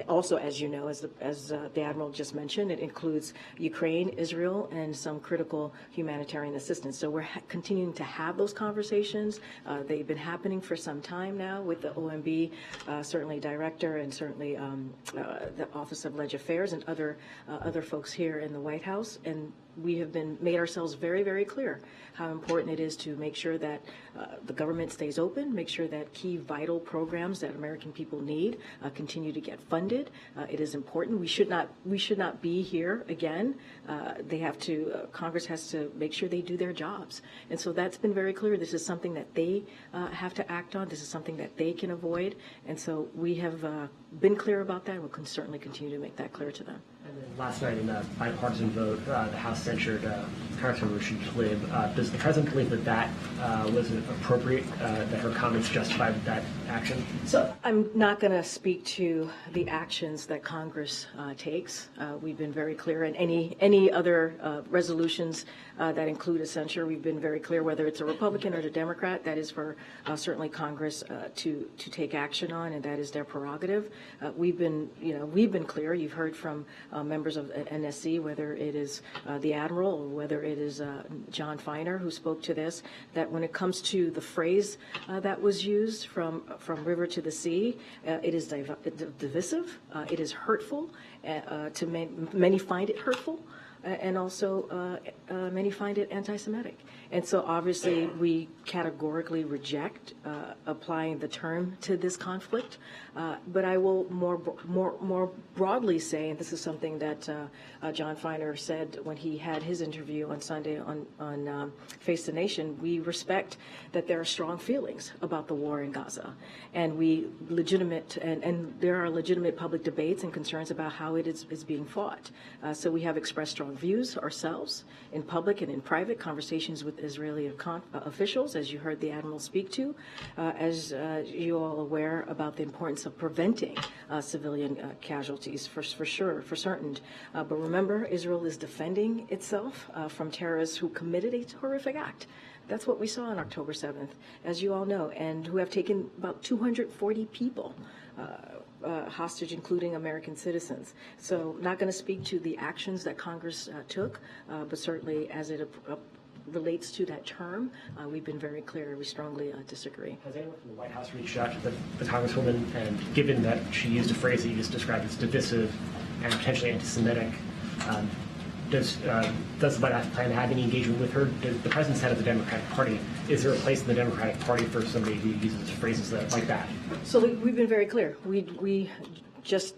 also, as you know, as the Admiral just mentioned, it includes Ukraine, Israel, and some critical humanitarian assistance. So we're continuing to have those conversations. They've been happening for some time now with the OMB, certainly director, and certainly the Office of Leg Affairs and other folks here in the White House. And we have made ourselves very, very clear how important it is to make sure that the government stays open, make sure that key vital programs that American people need continue to get funded. It is important. We should not be here again. Congress has to make sure they do their jobs. And so that's been very clear. This is something that they have to act on. This is something that they can avoid. And so we have been clear about that. We'll certainly continue to make that clear to them. And then last night in a bipartisan vote, the House censured Congressman Rashid Tlaib. Does the president believe that was appropriate, that her comments justified that action? So I'm not going to speak to the actions that Congress takes. We've been very clear, and any other resolutions that include a censure, we've been very clear, whether it's a Republican or a Democrat, that is for certainly Congress to take action on, and that is their prerogative. We've been clear. You've heard from members of NSC, whether it is the Admiral or whether it is John Feiner who spoke to this, that when it comes to the phrase that was used from river to the sea, it is divisive, it is hurtful, many find it hurtful. and also many find it anti-Semitic. And so obviously we categorically reject applying the term to this conflict. But I will more broadly say, and this is something that John Feiner said when he had his interview on Sunday on Face the Nation, we respect that there are strong feelings about the war in Gaza. And and there are legitimate public debates and concerns about how it is being fought. So we have expressed strong views ourselves in public and in private conversations with Israeli officials, as you heard the Admiral speak to, as you all aware about the importance of preventing civilian casualties for sure, for certain. But remember, Israel is defending itself from terrorists who committed a horrific act. That's what we saw on October 7th, as you all know, and who have taken about 240 people hostage, including American citizens. So not going to speak to the actions that Congress took, but certainly as it relates to that term, we've been very clear. We strongly disagree. Has anyone from the White House reached out to the Congresswoman, and given that she used a phrase that you just described as divisive and potentially anti-Semitic, does the White House plan to have any engagement with her? The President's head of the Democratic Party. Is there a place in the Democratic Party for somebody who uses phrases like that? So we've been very clear. We just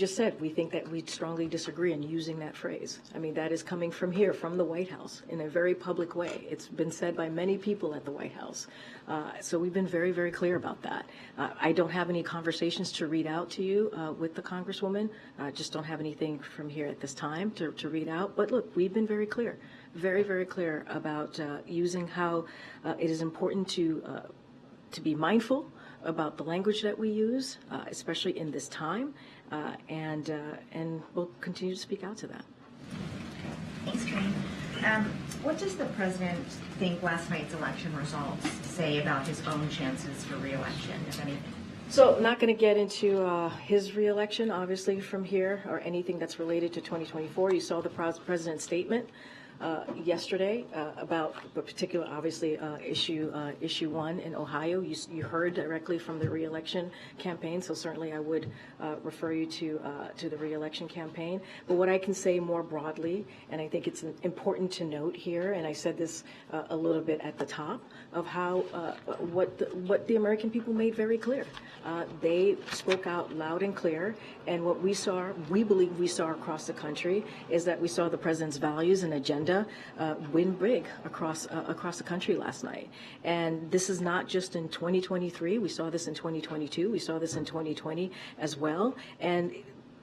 said we think that we strongly disagree in using that phrase. I mean, that is coming from here, from the White House, in a very public way. It's been said by many people at the White House. So we've been very, very clear about that. I don't have any conversations to read out to you with the Congresswoman. I just don't have anything from here at this time to read out. But look, we've been very clear, very, very clear about using how it is important to be mindful about the language that we use, especially in this time, and we'll continue to speak out to that. Thanks, Karine. What does the president think last night's election results say about his own chances for re-election, if anything? So not going to get into his re-election, obviously, from here, or anything that's related to 2024. You saw the president's statement yesterday about the particular, obviously, issue 1 in Ohio. You heard directly from the re-election campaign, so certainly I would refer you to the re-election campaign. But what I can say more broadly, and I think it's important to note here, and I said this a little bit at the top, of how what the American people made very clear. They spoke out loud and clear, and what we believe we saw across the country is that we saw the president's values and agenda win big across the country last night. And this is not just in 2023. We saw this in 2022. We saw this in 2020 as well. And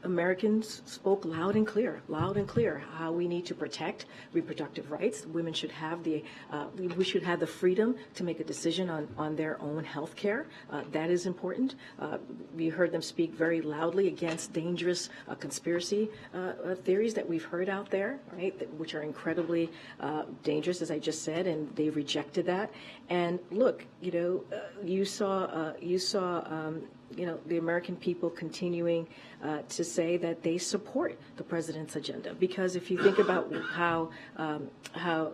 Americans spoke loud and clear how we need to protect reproductive rights. Women should have we should have the freedom to make a decision on their own health care. That is important. We heard them speak very loudly against dangerous conspiracy theories that we've heard out there, right, which are incredibly dangerous, as I just said, and they rejected that. And look, you saw the American people continuing to say that they support the president's agenda. Because if you think about how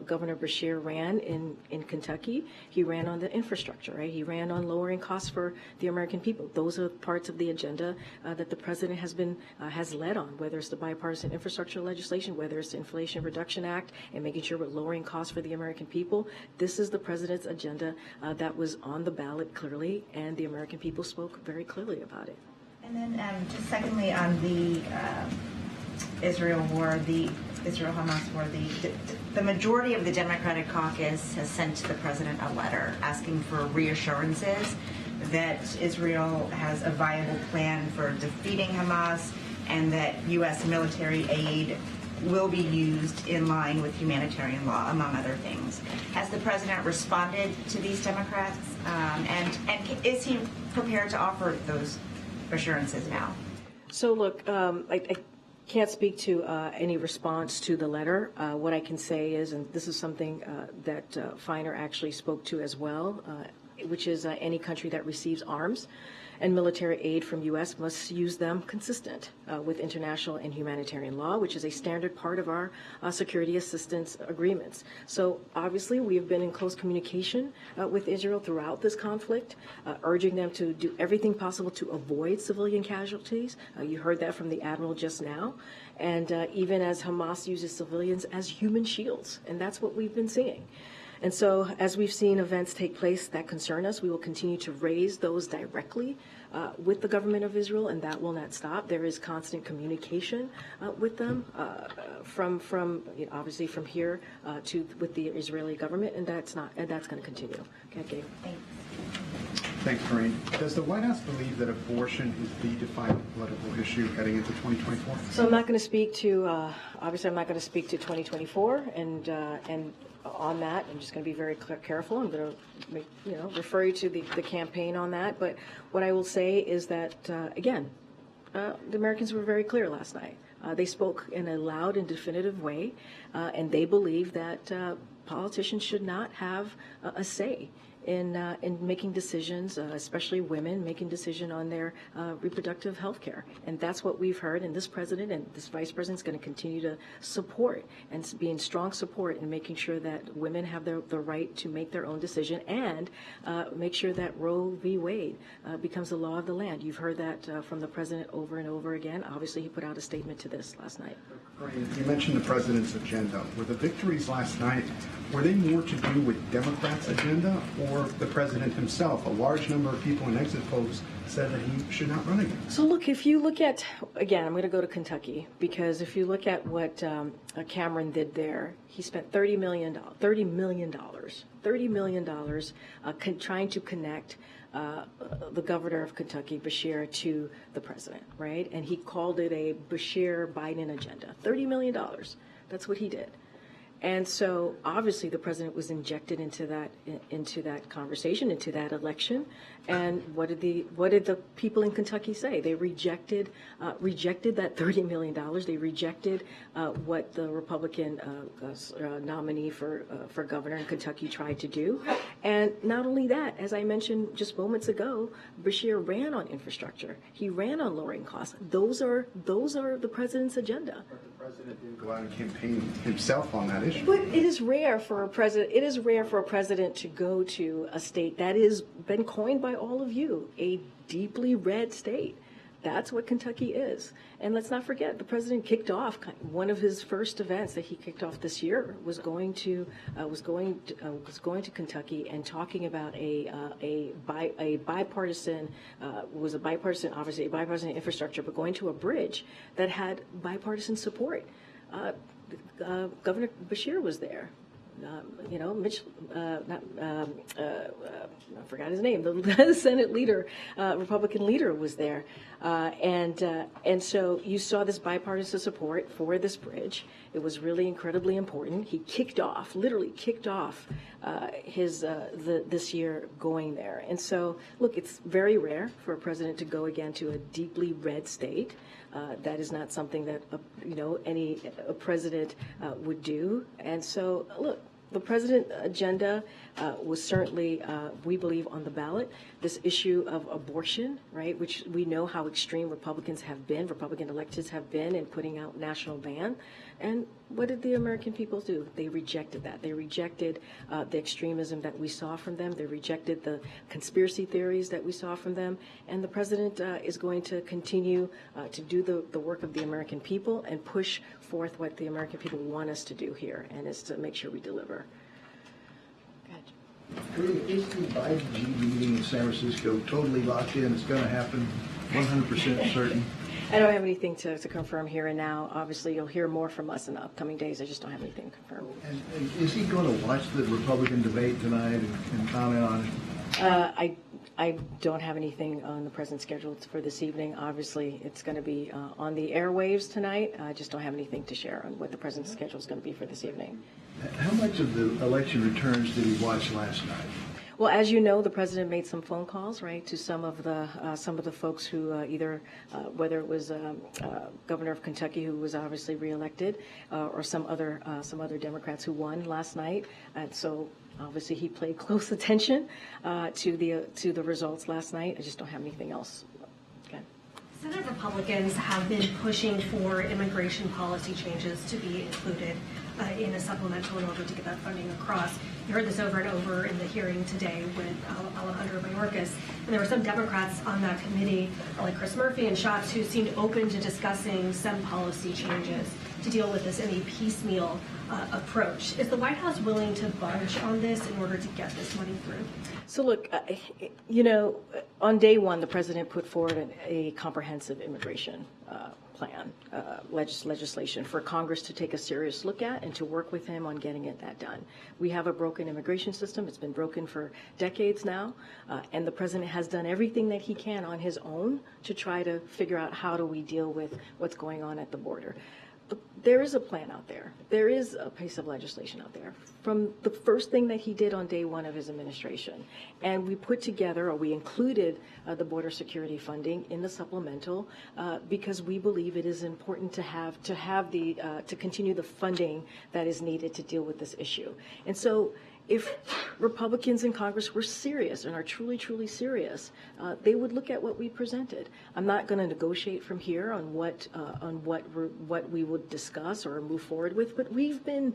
Governor Beshear ran in Kentucky, he ran on the infrastructure, right? He ran on lowering costs for the American people. Those are parts of the agenda that the president has led on, whether it's the bipartisan infrastructure legislation, whether it's the Inflation Reduction Act, and making sure we're lowering costs for the American people. This is the president's agenda that was on the ballot clearly, and the American people spoke very clearly about it. And then just secondly, on the Israel war, the Israel-Hamas war, the majority of the Democratic caucus has sent the president a letter asking for reassurances that Israel has a viable plan for defeating Hamas and that U.S. military aid will be used in line with humanitarian law, among other things. Has the president responded to these Democrats, and is he prepared to offer those assurances now? So look, I can't speak to any response to the letter. What I can say is, and this is something that Feiner actually spoke to as well, which is any country that receives arms and military aid from U.S. must use them consistent with international and humanitarian law, which is a standard part of our security assistance agreements. So obviously we have been in close communication with Israel throughout this conflict, urging them to do everything possible to avoid civilian casualties. You heard that from the Admiral just now. And even as Hamas uses civilians as human shields, and that's what we've been seeing. And so as we've seen events take place that concern us, we will continue to raise those directly with the government of Israel, and that will not stop. There is constant communication with them from obviously from here to with the Israeli government, and that's going to continue. Okay, Gabe. Thanks, Karine. Does the White House believe that abortion is the defining political issue heading into 2024? So I'm not going to speak to obviously I'm not going to speak to 2024 and on that. I'm just going to be very careful. I'm going to refer you to the campaign on that. But what I will say is that again, the Americans were very clear last night. They spoke in a loud and definitive way, and they believe that politicians should not have a say in making decisions, especially women making decision on their reproductive health care. And that's what we've heard, and this president and this vice president is going to continue to support and be in strong support in making sure that women have the right to make their own decision and make sure that Roe v. Wade becomes the law of the land. You've heard that from the president over and over again. Obviously, he put out a statement to this last night. You mentioned the president's agenda. Were the victories last night, were they more to do with Democrats' agenda or the president himself? A large number of people in exit polls said that he should not run again. So look, if you look at, again, I'm going to go to Kentucky, because if you look at what Cameron did there, he spent $30 million trying to connect the governor of Kentucky, Bashir, to the president, right? And he called it a Bashir-Biden agenda. $30 million. That's what he did. And so obviously the president was injected into that conversation, into that election. And what did the people in Kentucky say? They rejected that $30 million. They rejected what the Republican nominee for governor in Kentucky tried to do. And not only that, as I mentioned just moments ago, Bashir ran on infrastructure. He ran on lowering costs. Those are the president's agenda. But the president didn't go out and campaign himself on that issue. But it is rare for a president. It is rare for a president to go to a state that has been coined by all of you, a deeply red state. That's what Kentucky is. And let's not forget, the president kicked off one of his first events that he kicked off this year was going to Kentucky and talking about a bipartisan infrastructure, but going to a bridge that had bipartisan support. Governor Bashir was there. I forgot his name. The Senate leader, Republican leader, was there, and so you saw this bipartisan support for this bridge. It was really incredibly important. He literally kicked off this year going there. And so, look, it's very rare for a president to go again to a deeply red state. That is not something that any president would do. And so, look, the president's agenda was certainly, we believe, on the ballot. This issue of abortion, right, which we know how extreme Republican electeds have been in putting out national ban. And what did the American people do? They rejected that. They rejected the extremism that we saw from them. They rejected the conspiracy theories that we saw from them. And the president is going to continue to do the work of the American people and push forth what the American people want us to do here, and is to make sure we deliver. Is the Biden-G meeting in San Francisco totally locked in? It's going to happen 100% certain? I don't have anything to confirm here and now. Obviously, you'll hear more from us in the upcoming days. I just don't have anything to confirm. And is he going to watch the Republican debate tonight and comment on it? I don't have anything on the president's schedule for this evening. Obviously, it's going to be on the airwaves tonight. I just don't have anything to share on what the president's schedule is going to be for this evening. How much of the election returns did he watch last night? Well, as you know, the president made some phone calls, right, to some of the folks who whether it was Governor of Kentucky, who was obviously reelected, or some other Democrats who won last night, and so obviously he paid close attention to the results last night. I just don't have anything else. Okay. Senate Republicans have been pushing for immigration policy changes to be included in a supplemental in order to get that funding across. You heard this over and over in the hearing today with Alejandro Mayorkas, and there were some Democrats on that committee, like Chris Murphy and Schatz, who seemed open to discussing some policy changes to deal with this in a piecemeal approach. Is the White House willing to budge on this in order to get this money through? So look, you know, on day one, the president put forward a comprehensive immigration plan, legislation for Congress to take a serious look at and to work with him on getting that done. We have a broken immigration system. It's been broken for decades now, and the president has done everything that he can on his own to try to figure out how do we deal with what's going on at the border. There is a plan out there. There is a piece of legislation out there from the first thing that he did on day one of his administration. And we put together, or we included the border security funding in the supplemental because we believe it is important to continue the funding that is needed to deal with this issue. And so if Republicans in Congress were serious and are truly, truly serious, they would look at what we presented. I'm not going to negotiate from here on what we would discuss or move forward with, but we've been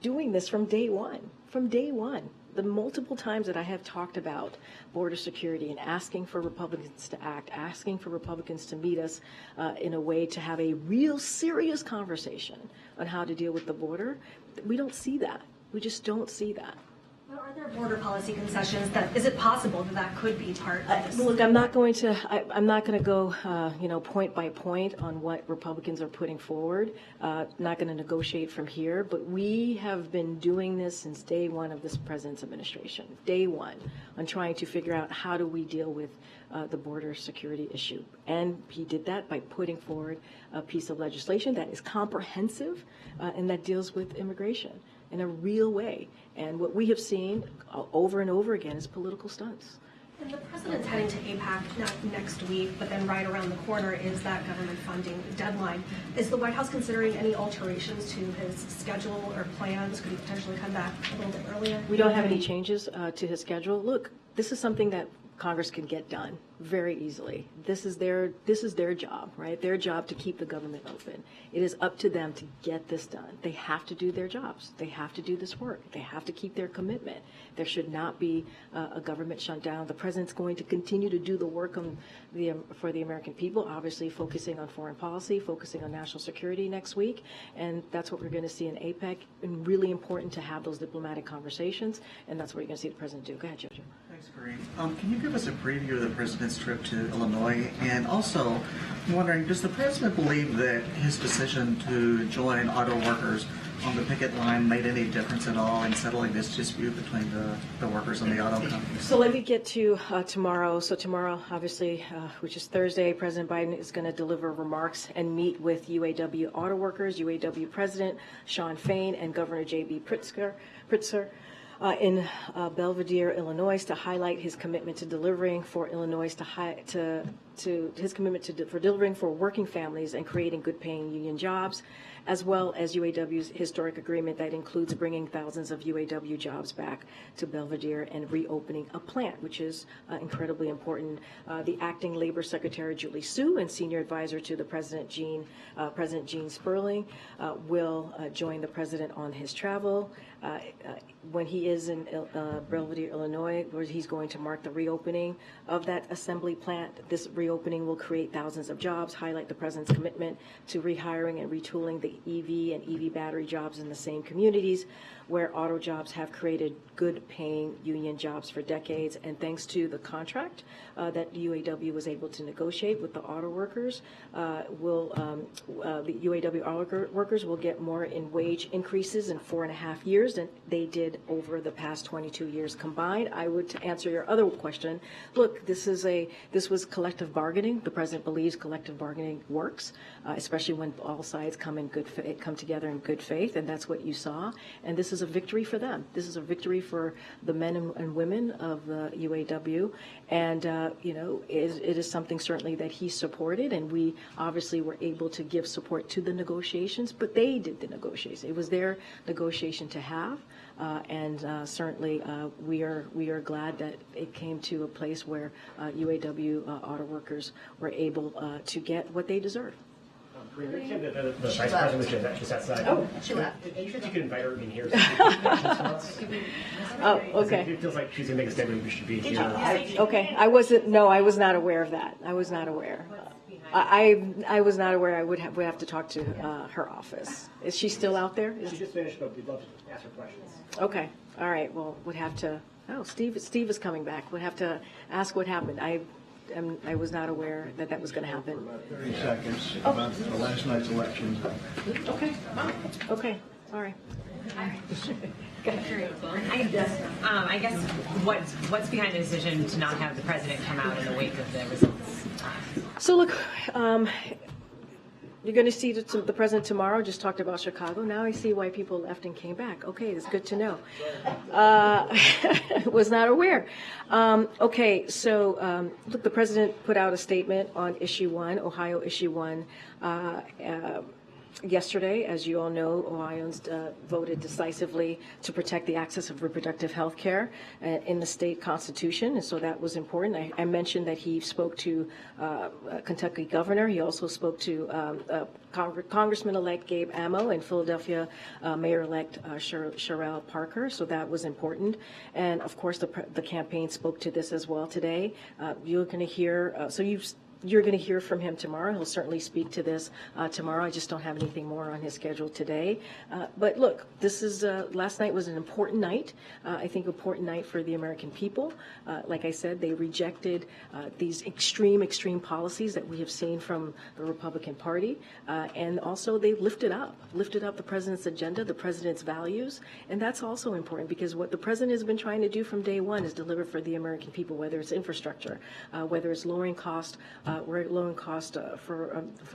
doing this from day one. From day one, the multiple times that I have talked about border security and asking for Republicans to act, asking for Republicans to meet us in a way to have a real serious conversation on how to deal with the border, we don't see that. We just don't see that. Well, are there border policy concessions is it possible that could be part of this? Look, I'm not going to go, point by point on what Republicans are putting forward. Not going to negotiate from here, but we have been doing this since day one of this president's administration, day one, on trying to figure out how do we deal with the border security issue. And he did that by putting forward a piece of legislation that is comprehensive and that deals with immigration in a real way. And what we have seen over and over again is political stunts. And the president's heading to APAC next week, but then right around the corner is that government funding deadline. Is the White House considering any alterations to his schedule or plans? Could he potentially come back a little bit earlier? We don't have any changes to his schedule. Look, this is something that Congress can get done very easily. This is their job, right? Their job to keep the government open. It is up to them to get this done. They have to do their jobs. They have to do this work. They have to keep their commitment. There should not be a government shutdown. The president's going to continue to do the work for the American people, obviously focusing on foreign policy, focusing on national security next week, and that's what we're going to see in APEC. And really important to have those diplomatic conversations, and that's what you're going to see the president do. Go ahead, Jojo. Thanks, Karine. Can you give us a preview of the president's trip to Illinois? And also, I'm wondering, does the president believe that his decision to join auto workers on the picket line made any difference at all in settling this dispute between the workers and the auto companies? So let me get to tomorrow. So tomorrow, obviously, which is Thursday, President Biden is going to deliver remarks and meet with UAW auto workers, UAW President Shawn Fain and Governor J.B. Pritzker in Belvidere, Illinois, to highlight his commitment to delivering for Illinois, for delivering for working families and creating good-paying union jobs, as well as UAW's historic agreement that includes bringing thousands of UAW jobs back to Belvidere and reopening a plant, which is incredibly important. The acting Labor Secretary Julie Su and Senior Advisor to the President Gene Sperling will join the President on his travel. When he is in Belvidere, Illinois, where he's going to mark the reopening of that assembly plant. This reopening will create thousands of jobs, highlight the President's commitment to rehiring and retooling the EV and EV battery jobs in the same communities where auto jobs have created good-paying union jobs for decades. And thanks to the contract that UAW was able to negotiate with the auto workers, the UAW auto workers will get more in wage increases in 4.5 years than they did over the past 22 years combined. I would, to answer your other question, look, this was collective bargaining. The president believes collective bargaining works, especially when all sides come in good good faith, come together in good faith, and that's what you saw. And this is a victory for them. This is a victory for the men and women of the UAW. And, it is something certainly that he supported, and we obviously were able to give support to the negotiations, but they did the negotiations. It was their negotiation to have. Certainly, we are glad that it came to a place where UAW auto workers were able to get what they deserve. The vice president is actually outside. Oh, she left. You think you could invite her in here? Oh, okay. It feels like she's going to make a statement. We should be here. Okay, I was not aware of that. I was not aware. I was not aware. I would have to talk to her office. Is she still out there? She just finished, but we'd love to ask her questions. Okay. All right. Well, would have to. Oh, Steve is coming back. Would have to ask what happened. I was not aware that was going to happen. 30 seconds about last night's election. Okay. Okay. All right. I guess what's behind the decision to not have the president come out in the wake of the results? So look, you're going to see the president tomorrow. Just talked about Chicago. Now I see why people left and came back. Okay, that's good to know. Was not aware. Okay, so look, the president put out a statement on issue 1, Ohio issue 1. Yesterday, as you all know, Ohioans voted decisively to protect the access of reproductive health care in the state constitution, and so that was important. I mentioned that he spoke to Kentucky governor. He also spoke to Congressman-elect Gabe Amo and Philadelphia Mayor-elect Sherrell Parker, so that was important. And of course, the campaign spoke to this as well today. You're going to hear, you're going to hear from him tomorrow. He'll certainly speak to this tomorrow. I just don't have anything more on his schedule today. But look, this is last night was an important night. I think important night for the American people. Like I said, they rejected these extreme policies that we have seen from the Republican Party, and also they lifted up the president's agenda, the president's values, and that's also important because what the president has been trying to do from day one is deliver for the American people, whether it's infrastructure, whether it's lowering cost. For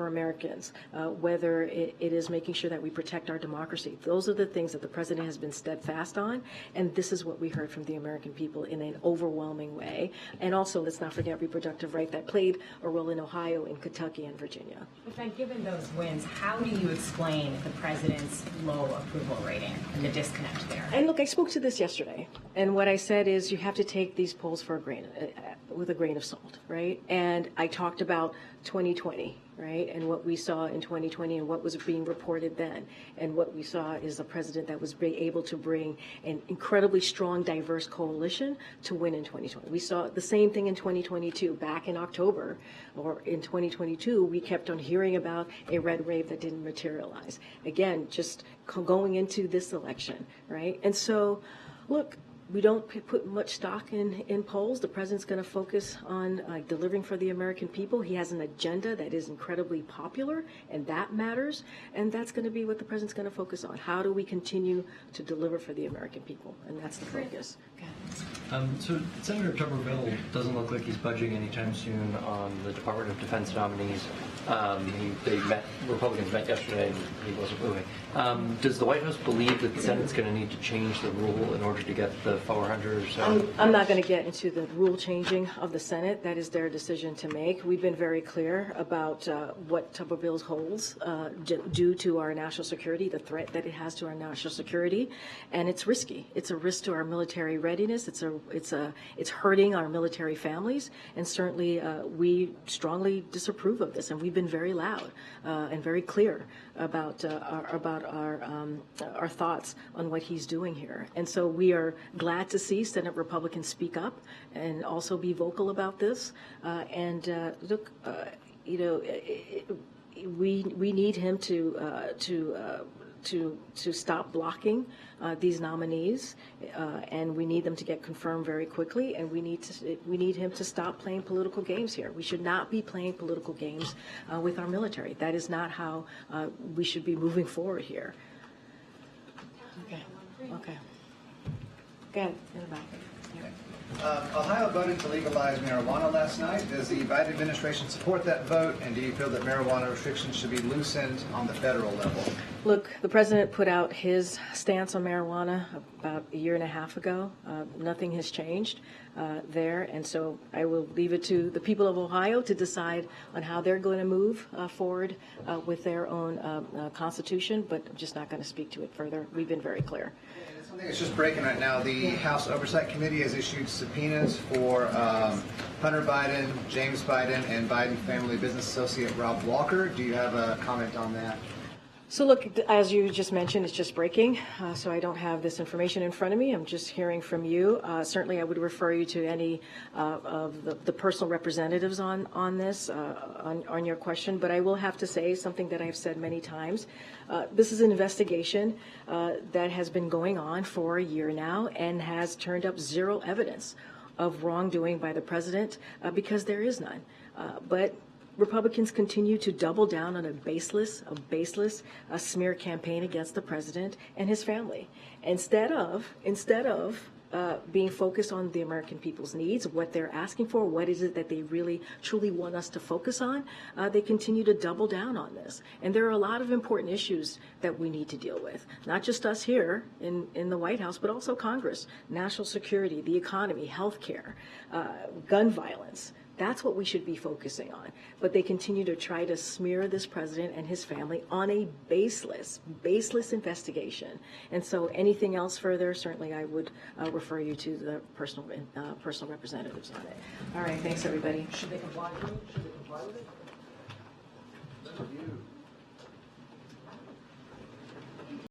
Americans, whether it is making sure that we protect our democracy. Those are the things that the president has been steadfast on, and this is what we heard from the American people in an overwhelming way. And also, let's not forget reproductive right that played a role in Ohio, in Kentucky, and Virginia. And given those wins, how do you explain the president's low approval rating and the disconnect there? And look, I spoke to this yesterday, and what I said is you have to take these polls with a grain of salt, right? And I talked about 2020, right, and what we saw in 2020 and what was being reported then. And what we saw is a president that was able to bring an incredibly strong, diverse coalition to win in 2020. We saw the same thing in 2022. Back in October or in 2022, we kept on hearing about a red wave that didn't materialize. Again, just going into this election, right? And so, look, we don't put much stock in polls. The president's going to focus on delivering for the American people. He has an agenda that is incredibly popular, and that matters. And that's going to be what the president's going to focus on. How do we continue to deliver for the American people? And that's the focus. So Senator Tuberville doesn't look like he's budging anytime soon on the Department of Defense nominees. Republicans met yesterday, and he wasn't moving. Does the White House believe that the Senate's going to need to change the rule in order to get the 400 or so? I'm not going to get into the rule changing of the Senate. That is their decision to make. We've been very clear about what Tuberville holds due to our national security, the threat that it has to our national security, and it's risky. It's a risk to our military readiness. It's hurting our military families, and certainly we strongly disapprove of this. And we've been very loud and very clear about our thoughts on what he's doing here. And so we are glad to see Senate Republicans speak up and also be vocal about this. Look, we need him to stop blocking these nominees, and we need them to get confirmed very quickly. And we need him to stop playing political games here. We should not be playing political games with our military. That is not how we should be moving forward here. Okay. Go ahead, in the back. Ohio voted to legalize marijuana last night. Does the Biden administration support that vote, and do you feel that marijuana restrictions should be loosened on the federal level? Look, the president put out his stance on marijuana about a year and a half ago. Nothing has changed there, and so I will leave it to the people of Ohio to decide on how they're going to move forward with their own constitution, but I'm just not going to speak to it further. We've been very clear. Something that's just breaking right now. The House Oversight Committee has issued subpoenas for Hunter Biden, James Biden, and Biden family business associate Rob Walker. Do you have a comment on that? So look, as you just mentioned, it's just breaking, so I don't have this information in front of me. I'm just hearing from you. Certainly, I would refer you to any of the personal representatives on this, on your question. But I will have to say something that I've said many times. This is an investigation that has been going on for a year now and has turned up zero evidence of wrongdoing by the president because there is none. But Republicans continue to double down on a baseless smear campaign against the president and his family. Instead of being focused on the American people's needs, what they're asking for, what is it that they really truly want us to focus on, they continue to double down on this. And there are a lot of important issues that we need to deal with, not just us here in the White House, but also Congress, national security, the economy, health care, gun violence. That's what we should be focusing on. But they continue to try to smear this president and his family on a baseless investigation. And so anything else further, certainly I would refer you to the personal representatives on it. All right, thanks everybody. Should they comply with it? Should they comply with it?